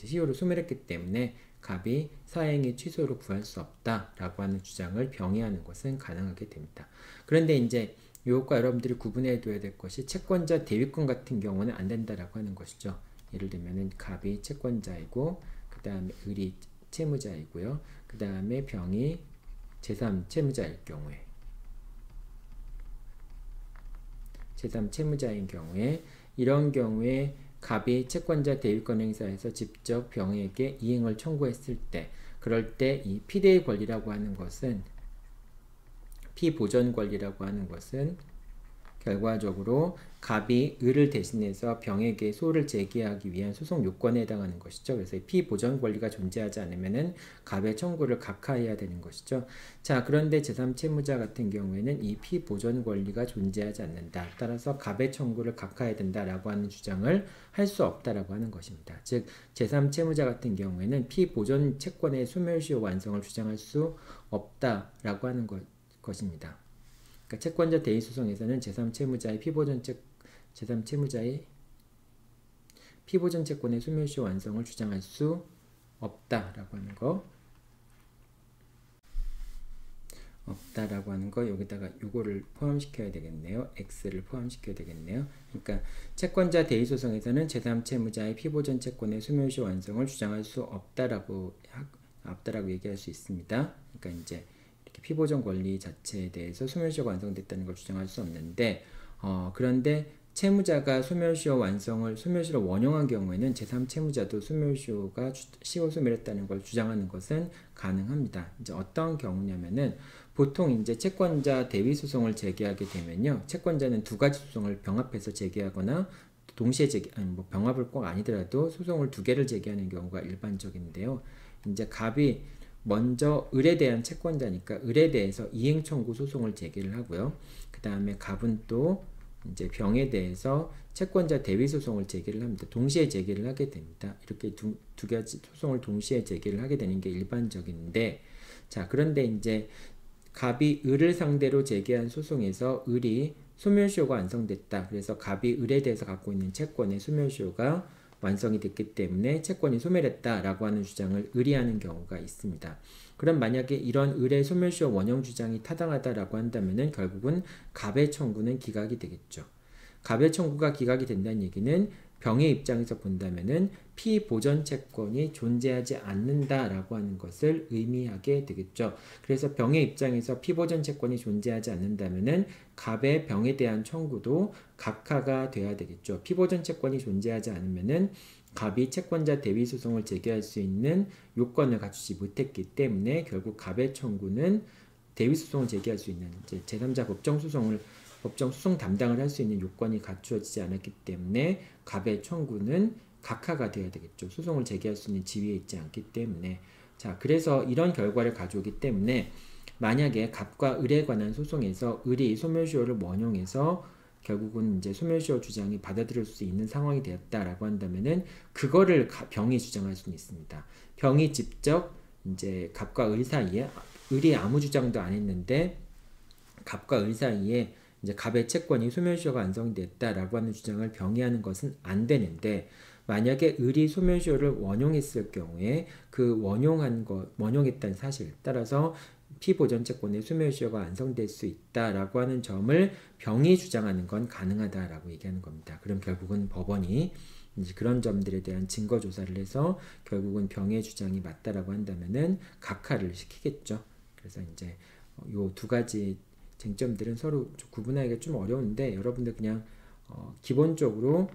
시효를 소멸했기 때문에 갑이 사행위 취소로 구할 수 없다라고 하는 주장을 병이 하는 것은 가능하게 됩니다. 그런데 이제 이것과 여러분들이 구분해 둬야 될 것이 채권자 대위권 같은 경우는 안 된다라고 하는 것이죠. 예를 들면은 갑이 채권자이고 그 다음에 을이 채무자이고요. 그 다음에 병이 제3채무자일 경우에 제3채무자인 경우에 이런 경우에 갑이 채권자 대위권 행사에서 직접 병에게 이행을 청구했을 때 그럴 때 이 피대의 권리라고 하는 것은 피보전 권리라고 하는 것은 결과적으로 갑이 을을 대신해서 병에게 소를 제기하기 위한 소송 요건에 해당하는 것이죠. 그래서 피보전 권리가 존재하지 않으면은 갑의 청구를 각하해야 되는 것이죠. 자, 그런데 제3채무자 같은 경우에는 이 피보전 권리가 존재하지 않는다. 따라서 갑의 청구를 각하해야 된다라고 하는 주장을 할 수 없다라고 하는 것입니다. 즉, 제3채무자 같은 경우에는 피보전 채권의 소멸시효 완성을 주장할 수 없다라고 하는 것입니다. 그러니까 채권자 대위 소송에서는 제3채무자의 피보전 채권의 소멸시효 완성을 주장할 수 없다라고 하는 거. 없다라고 하는 거 여기다가 요거를 포함시켜야 되겠네요. X를 포함시켜야 되겠네요. 그러니까 채권자 대위 소송에서는 제3채무자의 피보전 채권의 소멸시효 완성을 주장할 수 없다라고 얘기할 수 있습니다. 그러니까 이제 피보전 권리 자체에 대해서 소멸시효가 완성됐다는 걸 주장할 수 없는데 그런데 채무자가 소멸시효를 원용한 경우에는 제3채무자도 시효 소멸했다는 걸 주장하는 것은 가능합니다. 이제 어떤 경우냐면은 보통 이제 채권자 대위 소송을 제기하게 되면요. 채권자는 두 가지 소송을 병합해서 제기하거나 동시에 병합을 꼭 아니더라도 소송을 두 개를 제기하는 경우가 일반적인데요. 이제 갑이 먼저 을에 대한 채권자니까 을에 대해서 이행 청구 소송을 제기를 하고요. 그 다음에 갑은 또 이제 병에 대해서 채권자 대위 소송을 제기를 합니다. 동시에 제기를 하게 됩니다. 이렇게 두 가지 소송을 동시에 제기를 하게 되는 게 일반적인데, 자, 그런데 이제 갑이 을을 상대로 제기한 소송에서 을이 소멸시효가 완성됐다. 그래서 갑이 을에 대해서 갖고 있는 채권의 소멸시효가 완성이 됐기 때문에 채권이 소멸했다라고 하는 주장을 을이 하는 경우가 있습니다. 그럼 만약에 이런 을의 소멸시효 원형 주장이 타당하다라고 한다면은 결국은 갑의 청구는 기각이 되겠죠. 갑의 청구가 기각이 된다는 얘기는 병의 입장에서 본다면은 피보전 채권이 존재하지 않는다라고 하는 것을 의미하게 되겠죠. 그래서 병의 입장에서 피보전 채권이 존재하지 않는다면은 갑의 병에 대한 청구도 각하가 돼야 되겠죠. 피보전 채권이 존재하지 않으면은 갑이 채권자 대위 소송을 제기할 수 있는 요건을 갖추지 못했기 때문에 결국 갑의 청구는 대위 소송을 제기할 수 있는 제3자 법정 소송 담당을 할 수 있는 요건이 갖추어지지 않았기 때문에 갑의 청구는 각하가 되어야 되겠죠. 소송을 제기할 수 있는 지위에 있지 않기 때문에. 자, 그래서 이런 결과를 가져오기 때문에 만약에 갑과 을에 관한 소송에서 을이 소멸시효를 원용해서 결국은 이제 소멸시효 주장이 받아들일 수 있는 상황이 되었다라고 한다면은 그거를 병이 주장할 수는 있습니다. 병이 직접 이제 갑과 을 사이에, 을이 아무 주장도 안 했는데 갑과 을 사이에 이제 갑의 채권이 소멸시효가 완성됐다라고 하는 주장을 병이 하는 것은 안 되는데, 만약에 을이 소멸시효를 원용했을 경우에 그 원용했다는 사실 따라서 피보전 채권의 소멸시효가 완성될 수 있다라고 하는 점을 병이 주장하는 건 가능하다라고 얘기하는 겁니다. 그럼 결국은 법원이 이제 그런 점들에 대한 증거 조사를 해서 결국은 병의 주장이 맞다라고 한다면은 각하를 시키겠죠. 그래서 이제 요 두 가지 쟁점들은 서로 구분하기가 좀 어려운데, 여러분들 그냥 기본적으로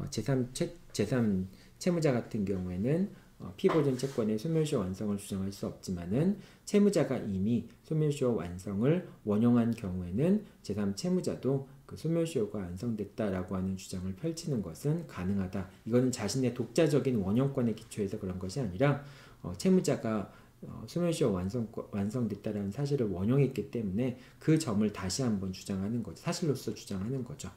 제3 채무자 같은 경우에는 피보전 채권의 소멸시효 완성을 주장할 수 없지만은 채무자가 이미 소멸시효 완성을 원용한 경우에는 제3 채무자도 그 소멸시효가 완성됐다라고 하는 주장을 펼치는 것은 가능하다. 이거는 자신의 독자적인 원형권에 기초해서 그런 것이 아니라 채무자가 소멸시효 완성됐다라는 사실을 원용했기 때문에 그 점을 다시 한번 주장하는 거죠. 사실로서 주장하는 거죠.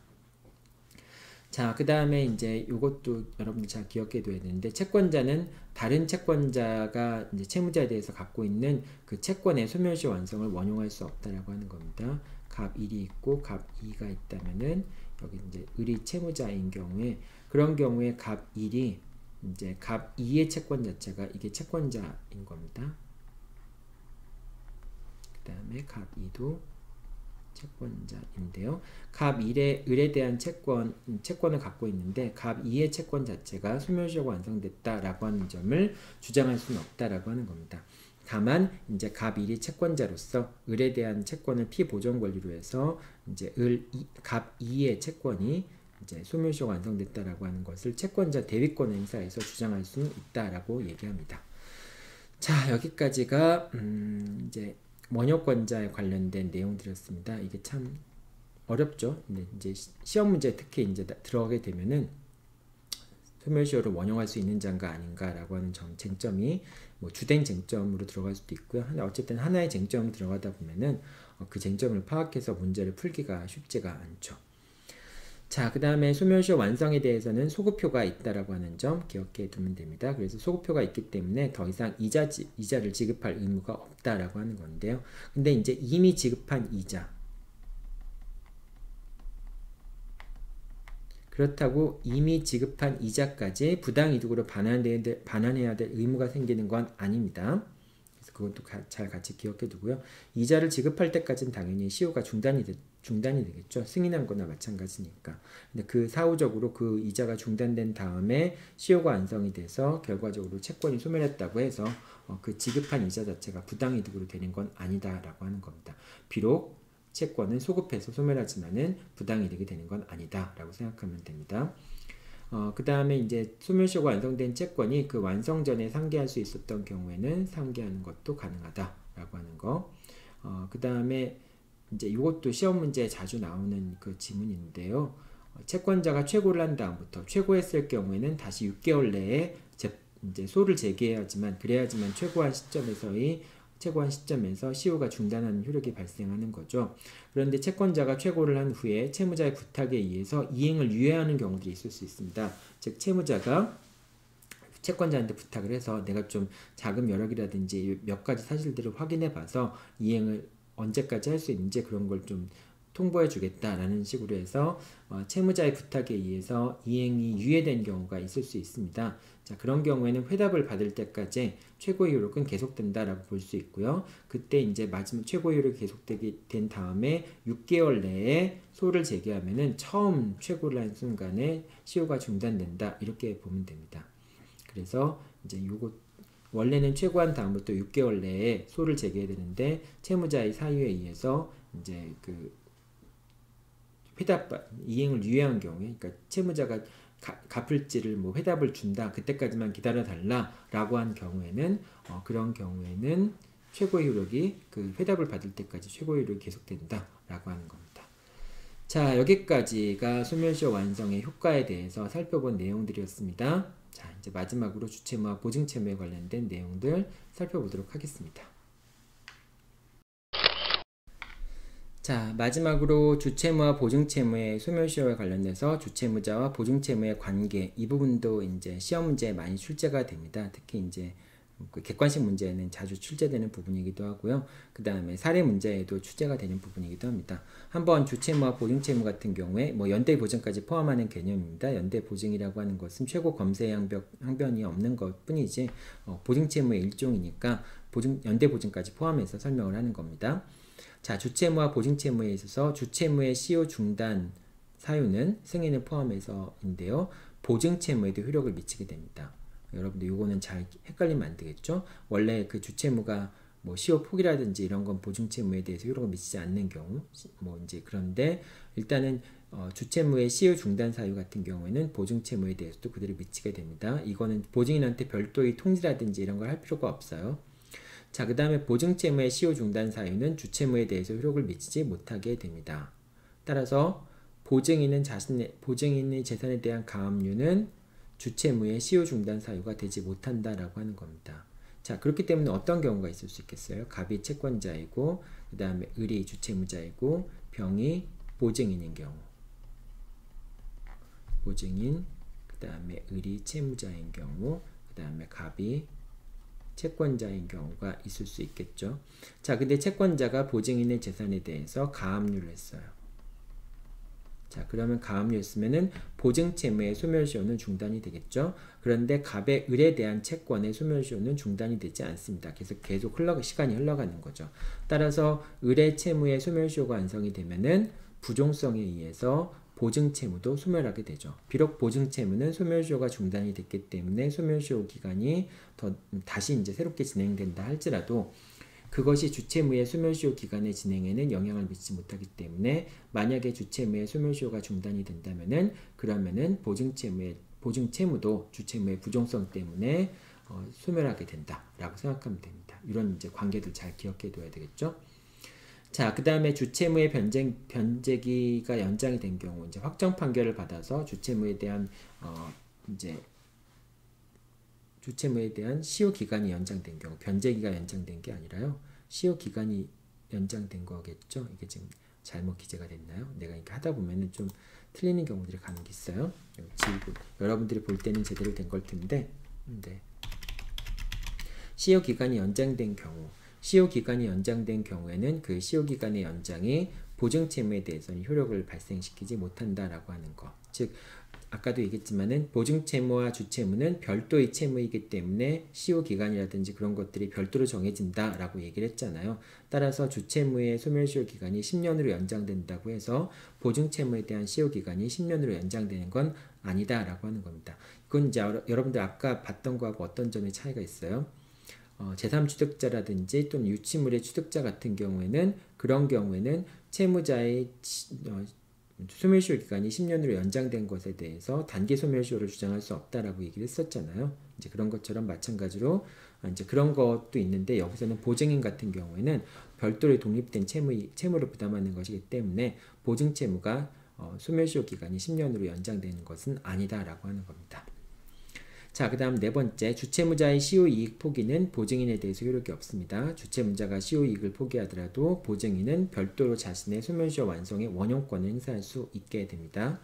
자, 그 다음에 이제 요것도 여러분들 잘 기억해 둬야 되는데, 채권자는 다른 채권자가 이제 채무자에 대해서 갖고 있는 그 채권의 소멸시효 완성을 원용할 수 없다라고 하는 겁니다. 갑 1이 있고 갑 2가 있다면은 여기 이제 을이 채무자인 경우에, 그런 경우에 갑 1이 이제 갑 2의 채권 자체가 이게 채권자인 겁니다. 그 다음에 갑 2도 채권자인데요. 갑 1의 을에 대한 채권을 갖고 있는데 갑 2의 채권 자체가 소멸시효가 완성됐다라고 하는 점을 주장할 수는 없다라고 하는 겁니다. 다만 이제 갑 1이 채권자로서 을에 대한 채권을 피보전 권리로 해서 이제 갑 2의 채권이 이제 소멸시효가 완성됐다라고 하는 것을 채권자 대위권 행사에서 주장할 수는 있다라고 얘기합니다. 자, 여기까지가 이제 원효권자에 관련된 내용들이었습니다. 이게 참 어렵죠. 근데 이제 시험 문제 특히 이제 들어가게 되면은 소멸시효를 원용할 수 있는 자인가 아닌가라고 하는 쟁점이 뭐 주된 쟁점으로 들어갈 수도 있고요. 어쨌든 하나의 쟁점으로 들어가다 보면은 그 쟁점을 파악해서 문제를 풀기가 쉽지가 않죠. 자, 그 다음에 소멸시효 완성에 대해서는 소급효가 있다라고 하는 점 기억해 두면 됩니다. 그래서 소급효가 있기 때문에 더 이상 이자를 지급할 의무가 없다라고 하는 건데요. 근데 이제 이미 지급한 이자, 그렇다고 이미 지급한 이자까지 부당이득으로 반환해야 될 의무가 생기는 건 아닙니다. 그래서 그것도 잘 같이 기억해 두고요. 이자를 지급할 때까지는 당연히 시효가 중단이 되겠죠. 승인한 거나 마찬가지니까. 근데 그 사후적으로 그 이자가 중단된 다음에 시효가 완성이 돼서 결과적으로 채권이 소멸했다고 해서 그 지급한 이자 자체가 부당이득으로 되는 건 아니다라고 하는 겁니다. 비록 채권은 소급해서 소멸하지만은 부당이득이 되는 건 아니다라고 생각하면 됩니다. 그 다음에 이제 소멸시효가 완성된 채권이 그 완성 전에 상계할 수 있었던 경우에는 상계하는 것도 가능하다라고 하는 거. 그 다음에 이제 이것도 시험 문제에 자주 나오는 그 지문인데요. 채권자가 최고를 한 다음부터 최고했을 경우에는 다시 6개월 내에 이제 소를 제기해야지만 그래야지만 최고한 시점에서의 최고한 시점에서 시효가 중단하는 효력이 발생하는 거죠. 그런데 채권자가 최고를 한 후에 채무자의 부탁에 의해서 이행을 유예하는 경우들이 있을 수 있습니다. 즉 채무자가 채권자한테 부탁을 해서 내가 좀 자금 여력이라든지 몇 가지 사실들을 확인해 봐서 이행을 언제까지 할 수 있는지 그런 걸 좀 통보해 주겠다라는 식으로 해서 채무자의 부탁에 의해서 이행이 유예된 경우가 있을 수 있습니다. 자, 그런 경우에는 회답을 받을 때까지 최고의 효력은 계속된다라고 볼 수 있고요. 그때 이제 마지막 최고의 효력이 계속되게 된 다음에 6개월 내에 소를 제기하면은 처음 최고를 한 순간에 시효가 중단된다 이렇게 보면 됩니다. 그래서 이제 요거 원래는 최고한 다음부터 6개월 내에 소를 제기해야 되는데 채무자의 사유에 의해서 이제 그 회답 이행을 유예한 경우에, 그러니까 채무자가 갚을지를 뭐 회답을 준다, 그때까지만 기다려 달라라고 한 경우에는 그런 경우에는 최고의 효력이 그 회답을 받을 때까지 최고의 효력이 계속된다라고 하는 겁니다. 자, 여기까지가 소멸시효 완성의 효과에 대해서 살펴본 내용들이었습니다. 자, 이제 마지막으로 주채무와 보증채무에 관련된 내용들 살펴보도록 하겠습니다. 자, 마지막으로 주채무와 보증채무의 소멸시효에 관련해서 주채무자와 보증채무의 관계, 이 부분도 이제 시험 문제에 많이 출제가 됩니다. 특히 이제 그 객관식 문제에는 자주 출제되는 부분이기도 하고요. 그 다음에 사례 문제에도 출제가 되는 부분이기도 합니다. 한번 주채무와 보증채무 같은 경우에 뭐 연대 보증까지 포함하는 개념입니다. 연대 보증이라고 하는 것은 최고 검세 항변이 없는 것 뿐이지 보증채무의 일종이니까 연대 보증까지 포함해서 설명을 하는 겁니다. 자, 주채무와 보증채무에 있어서 주채무의 시효 중단 사유는 승인을 포함해서인데요. 보증채무에도 효력을 미치게 됩니다. 여러분들 요거는 잘 헷갈리면 안 되겠죠? 원래 그 주채무가 뭐 시효 포기라든지 이런 건 보증채무에 대해서 효력을 미치지 않는 경우, 뭐 이제 그런데 일단은 주채무의 시효 중단 사유 같은 경우에는 보증채무에 대해서도 그대로 미치게 됩니다. 이거는 보증인한테 별도의 통지라든지 이런 걸 할 필요가 없어요. 자, 그 다음에 보증채무의 시효 중단 사유는 주채무에 대해서 효력을 미치지 못하게 됩니다. 따라서 보증인의 재산에 대한 가압류는 주채무의 시효 중단 사유가 되지 못한다라고 하는 겁니다. 자, 그렇기 때문에 어떤 경우가 있을 수 있겠어요? 갑이 채권자이고 그 다음에 을이 주채무자이고 병이 보증인인 경우, 보증인 그 다음에 을이 채무자인 경우, 그 다음에 갑이 채권자인 경우가 있을 수 있겠죠. 자, 근데 채권자가 보증인의 재산에 대해서 가압류를 했어요. 자, 그러면 가압류였으면은 보증채무의 소멸시효는 중단이 되겠죠. 그런데 갑의 을에 대한 채권의 소멸시효는 중단이 되지 않습니다. 계속 시간이 흘러가는 거죠. 따라서 을의 채무의 소멸시효가 완성이 되면은 부종성에 의해서 보증채무도 소멸하게 되죠. 비록 보증채무는 소멸시효가 중단이 됐기 때문에 소멸시효 기간이 다시 이제 새롭게 진행된다 할지라도 그것이 주채무의 소멸시효 기간의 진행에는 영향을 미치지 못하기 때문에 만약에 주채무의 소멸시효가 중단이 된다면은 그러면은 보증채무도 주채무의 부종성 때문에 소멸하게 된다라고 생각하면 됩니다. 이런 이제 관계들 잘 기억해 둬야 되겠죠. 자, 그 다음에 주채무의 변제기가 연장이 된 경우, 이제 확정 판결을 받아서 주채무에 대한 주채무에 대한 시효 기간이 연장된 경우, 변제기가 연장된 게 아니라요, 시효 기간이 연장된 거겠죠. 이게 지금 잘못 기재가 됐나요? 내가 이렇게 하다 보면은 좀 틀리는 경우들이 간혹 있어요. 지우고 여러분들이 볼 때는 제대로 된 걸 텐데, 시효 기간이 연장된 경우, 시효 기간이 연장된 경우에는 그 시효 기간의 연장이 보증채무에 대해서는 효력을 발생시키지 못한다라고 하는 거. 즉 아까도 얘기했지만은 보증채무와 주채무는 별도의 채무이기 때문에 시효 기간이라든지 그런 것들이 별도로 정해진다라고 얘기를 했잖아요. 따라서 주채무의 소멸시효 기간이 10년으로 연장된다고 해서 보증채무에 대한 시효 기간이 10년으로 연장되는 건 아니다라고 하는 겁니다. 그건 이제 여러분들 아까 봤던 거하고 어떤 점의 차이가 있어요? 제3취득자라든지 또는 유치물의 취득자 같은 경우에는 그런 경우에는 채무자의 소멸시효 기간이 10년으로 연장된 것에 대해서 단기 소멸시효를 주장할 수 없다라고 얘기를 했었잖아요. 이제 그런 것처럼 마찬가지로 이제 그런 것도 있는데 여기서는 보증인 같은 경우에는 별도로 독립된 채무를 부담하는 것이기 때문에 보증채무가 소멸시효 기간이 10년으로 연장되는 것은 아니다라고 하는 겁니다. 자, 그 다음 네 번째, 주채무자의 시효이익 포기는 보증인에 대해서 효력이 없습니다. 주채무자가 시효이익을 포기하더라도 보증인은 별도로 자신의 소멸시효 완성의 원용권을 행사할 수 있게 됩니다.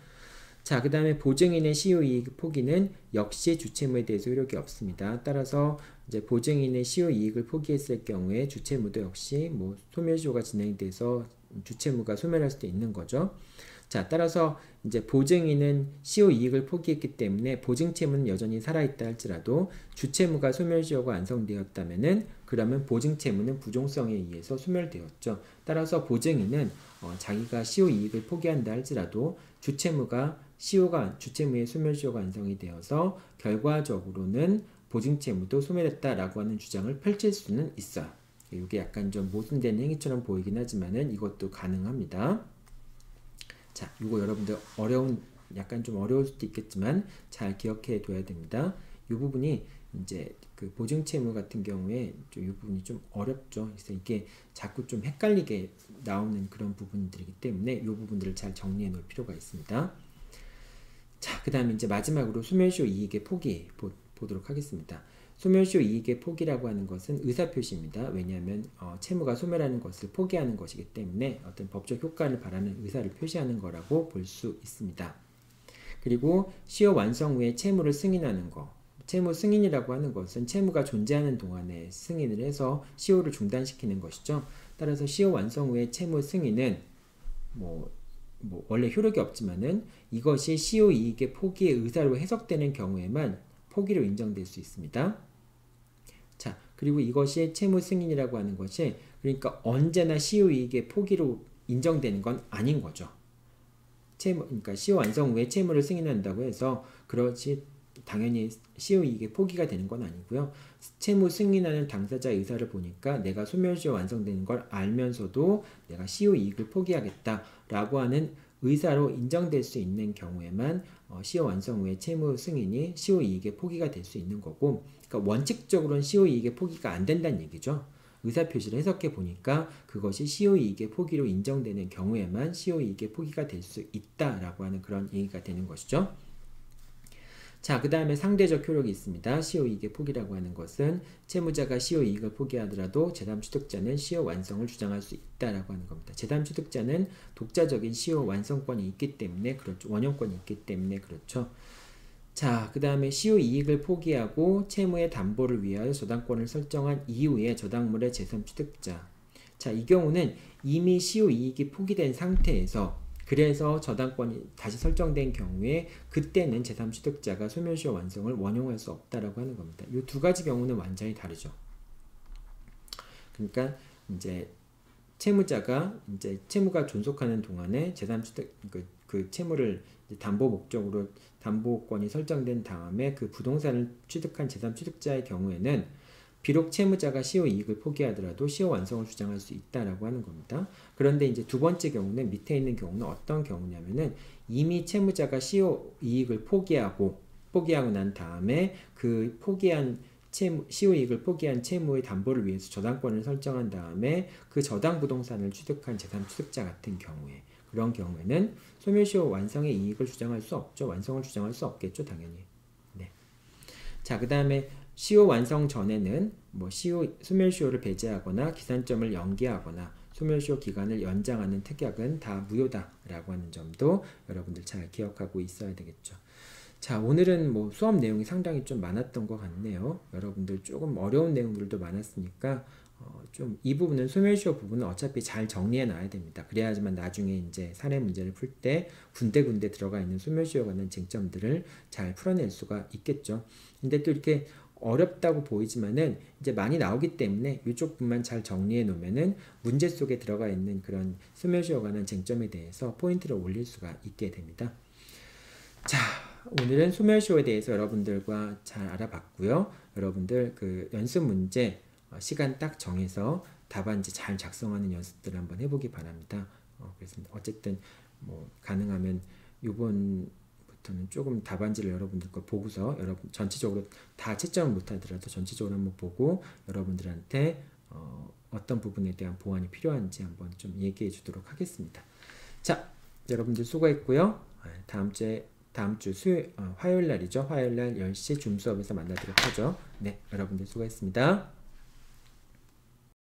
자, 그 다음에 보증인의 시효이익 포기는 역시 주채무에 대해서 효력이 없습니다. 따라서 이제 보증인의 시효이익을 포기했을 경우에 주채무도 역시 뭐 소멸시효가 진행돼서 주채무가 소멸할 수도 있는 거죠. 자, 따라서 이제 보증인은 시효이익을 포기했기 때문에 보증채무는 여전히 살아있다 할지라도 주채무가 소멸시효가 완성되었다면은 그러면 보증채무는 부종성에 의해서 소멸되었죠. 따라서 보증인은 자기가 시효이익을 포기한다 할지라도 주채무의 소멸시효가 완성이 되어서 결과적으로는 보증채무도 소멸했다라고 하는 주장을 펼칠 수는 있어요. 이게 약간 좀 모순된 행위처럼 보이긴 하지만은 이것도 가능합니다. 자, 이거 여러분들 약간 좀 어려울 수도 있겠지만 잘 기억해 둬야 됩니다. 이 부분이 이제 그 보증채무 같은 경우에 이 부분이 좀 어렵죠. 그래서 이게 자꾸 좀 헷갈리게 나오는 그런 부분들이기 때문에 이 부분들을 잘 정리해 놓을 필요가 있습니다. 자, 그 다음에 이제 마지막으로 소멸시효 이익의 포기 보도록 하겠습니다. 소멸시효 이익의 포기라고 하는 것은 의사표시입니다. 왜냐하면 채무가 소멸하는 것을 포기하는 것이기 때문에 어떤 법적 효과를 바라는 의사를 표시하는 거라고 볼 수 있습니다. 그리고 시효 완성 후에 채무를 승인하는 거. 채무 승인이라고 하는 것은 채무가 존재하는 동안에 승인을 해서 시효를 중단시키는 것이죠. 따라서 시효 완성 후에 채무 승인은 원래 효력이 없지만은 이것이 시효 이익의 포기의 의사로 해석되는 경우에만 포기로 인정될 수 있습니다. 자, 그리고 이것이 채무 승인이라고 하는 것이 그러니까 언제나 시효 이익의 포기로 인정되는 건 아닌 거죠. 그러니까 시효 완성 후에 채무를 승인한다고 해서 그렇지 당연히 시효 이익의 포기가 되는 건 아니고요. 채무 승인하는 당사자의 의사를 보니까 내가 소멸시효 완성되는 걸 알면서도 내가 시효 이익을 포기하겠다라고 하는 의사로 인정될 수 있는 경우에만 시효 완성 후에 채무 승인이 시효 이익의 포기가 될 수 있는 거고, 그러니까 원칙적으로는 시효 이익의 포기가 안 된다는 얘기죠. 의사표시를 해석해 보니까 그것이 시효 이익의 포기로 인정되는 경우에만 시효 이익의 포기가 될 수 있다라고 하는 그런 얘기가 되는 것이죠. 자, 그 다음에 상대적 효력이 있습니다. 시효이익의 포기라고 하는 것은 채무자가 시효이익을 포기하더라도 제3취득자는 시효 완성을 주장할 수 있다라고 하는 겁니다. 제3취득자는 독자적인 시효 완성권이 있기 때문에 그렇죠. 원형권이 있기 때문에 그렇죠. 자, 그 다음에 시효이익을 포기하고 채무의 담보를 위하여 저당권을 설정한 이후에 저당물의 제3취득자. 자, 이 경우는 이미 시효이익이 포기된 상태에서 그래서 저당권이 다시 설정된 경우에 그때는 제3취득자가 소멸시효 완성을 원용할 수 없다라고 하는 겁니다. 이 두 가지 경우는 완전히 다르죠. 그러니까 이제 채무자가 이제 채무가 존속하는 동안에 제3취득 그 채무를 담보 목적으로 담보권이 설정된 다음에 그 부동산을 취득한 제3취득자의 경우에는 비록 채무자가 시효 이익을 포기하더라도 시효 완성을 주장할 수 있다라고 하는 겁니다. 그런데 이제 두 번째 경우는 밑에 있는 경우는 어떤 경우냐면은 이미 채무자가 시효 이익을 포기하고 난 다음에 그 시효 이익을 포기한 채무의 담보를 위해서 저당권을 설정한 다음에 그 저당 부동산을 취득한 제3취득자 같은 경우에 그런 경우에는 소멸시효 완성의 이익을 주장할 수 없죠. 완성을 주장할 수 없겠죠, 당연히. 네. 자, 그 다음에 시효 완성 전에는 소멸시효를 배제하거나 기산점을 연기하거나 소멸시효 기간을 연장하는 특약은 다 무효다라고 하는 점도 여러분들 잘 기억하고 있어야 되겠죠. 자, 오늘은 수업 내용이 상당히 좀 많았던 것 같네요. 여러분들 조금 어려운 내용들도 많았으니까 좀 이 부분은 소멸시효 부분은 어차피 잘 정리해 놔야 됩니다. 그래야지만 나중에 이제 사례 문제를 풀 때 군데군데 들어가 있는 소멸시효에 관한 쟁점들을 잘 풀어낼 수가 있겠죠. 근데 또 이렇게 어렵다고 보이지만은 이제 많이 나오기 때문에 이쪽 부분만 잘 정리해 놓으면은 문제 속에 들어가 있는 그런 소멸시효에 관한 쟁점에 대해서 포인트를 올릴 수가 있게 됩니다. 자, 오늘은 소멸시효에 대해서 여러분들과 잘 알아봤고요. 여러분들 그 연습 문제 시간 딱 정해서 답안지 잘 작성하는 연습들을 한번 해보기 바랍니다. 그래서 어쨌든 가능하면 이번부터는 조금 답안지를 여러분들 거 보고서 전체적으로 다 채점을 못하더라도 전체적으로 한번 보고 여러분들한테 어떤 부분에 대한 보완이 필요한지 한번 좀 얘기해 주도록 하겠습니다. 자, 여러분들 수고했고요. 다음 주에 다음 주 화요일 날이죠. 화요일 날 10시 줌 수업에서 만나도록 하죠. 네, 여러분들 수고했습니다.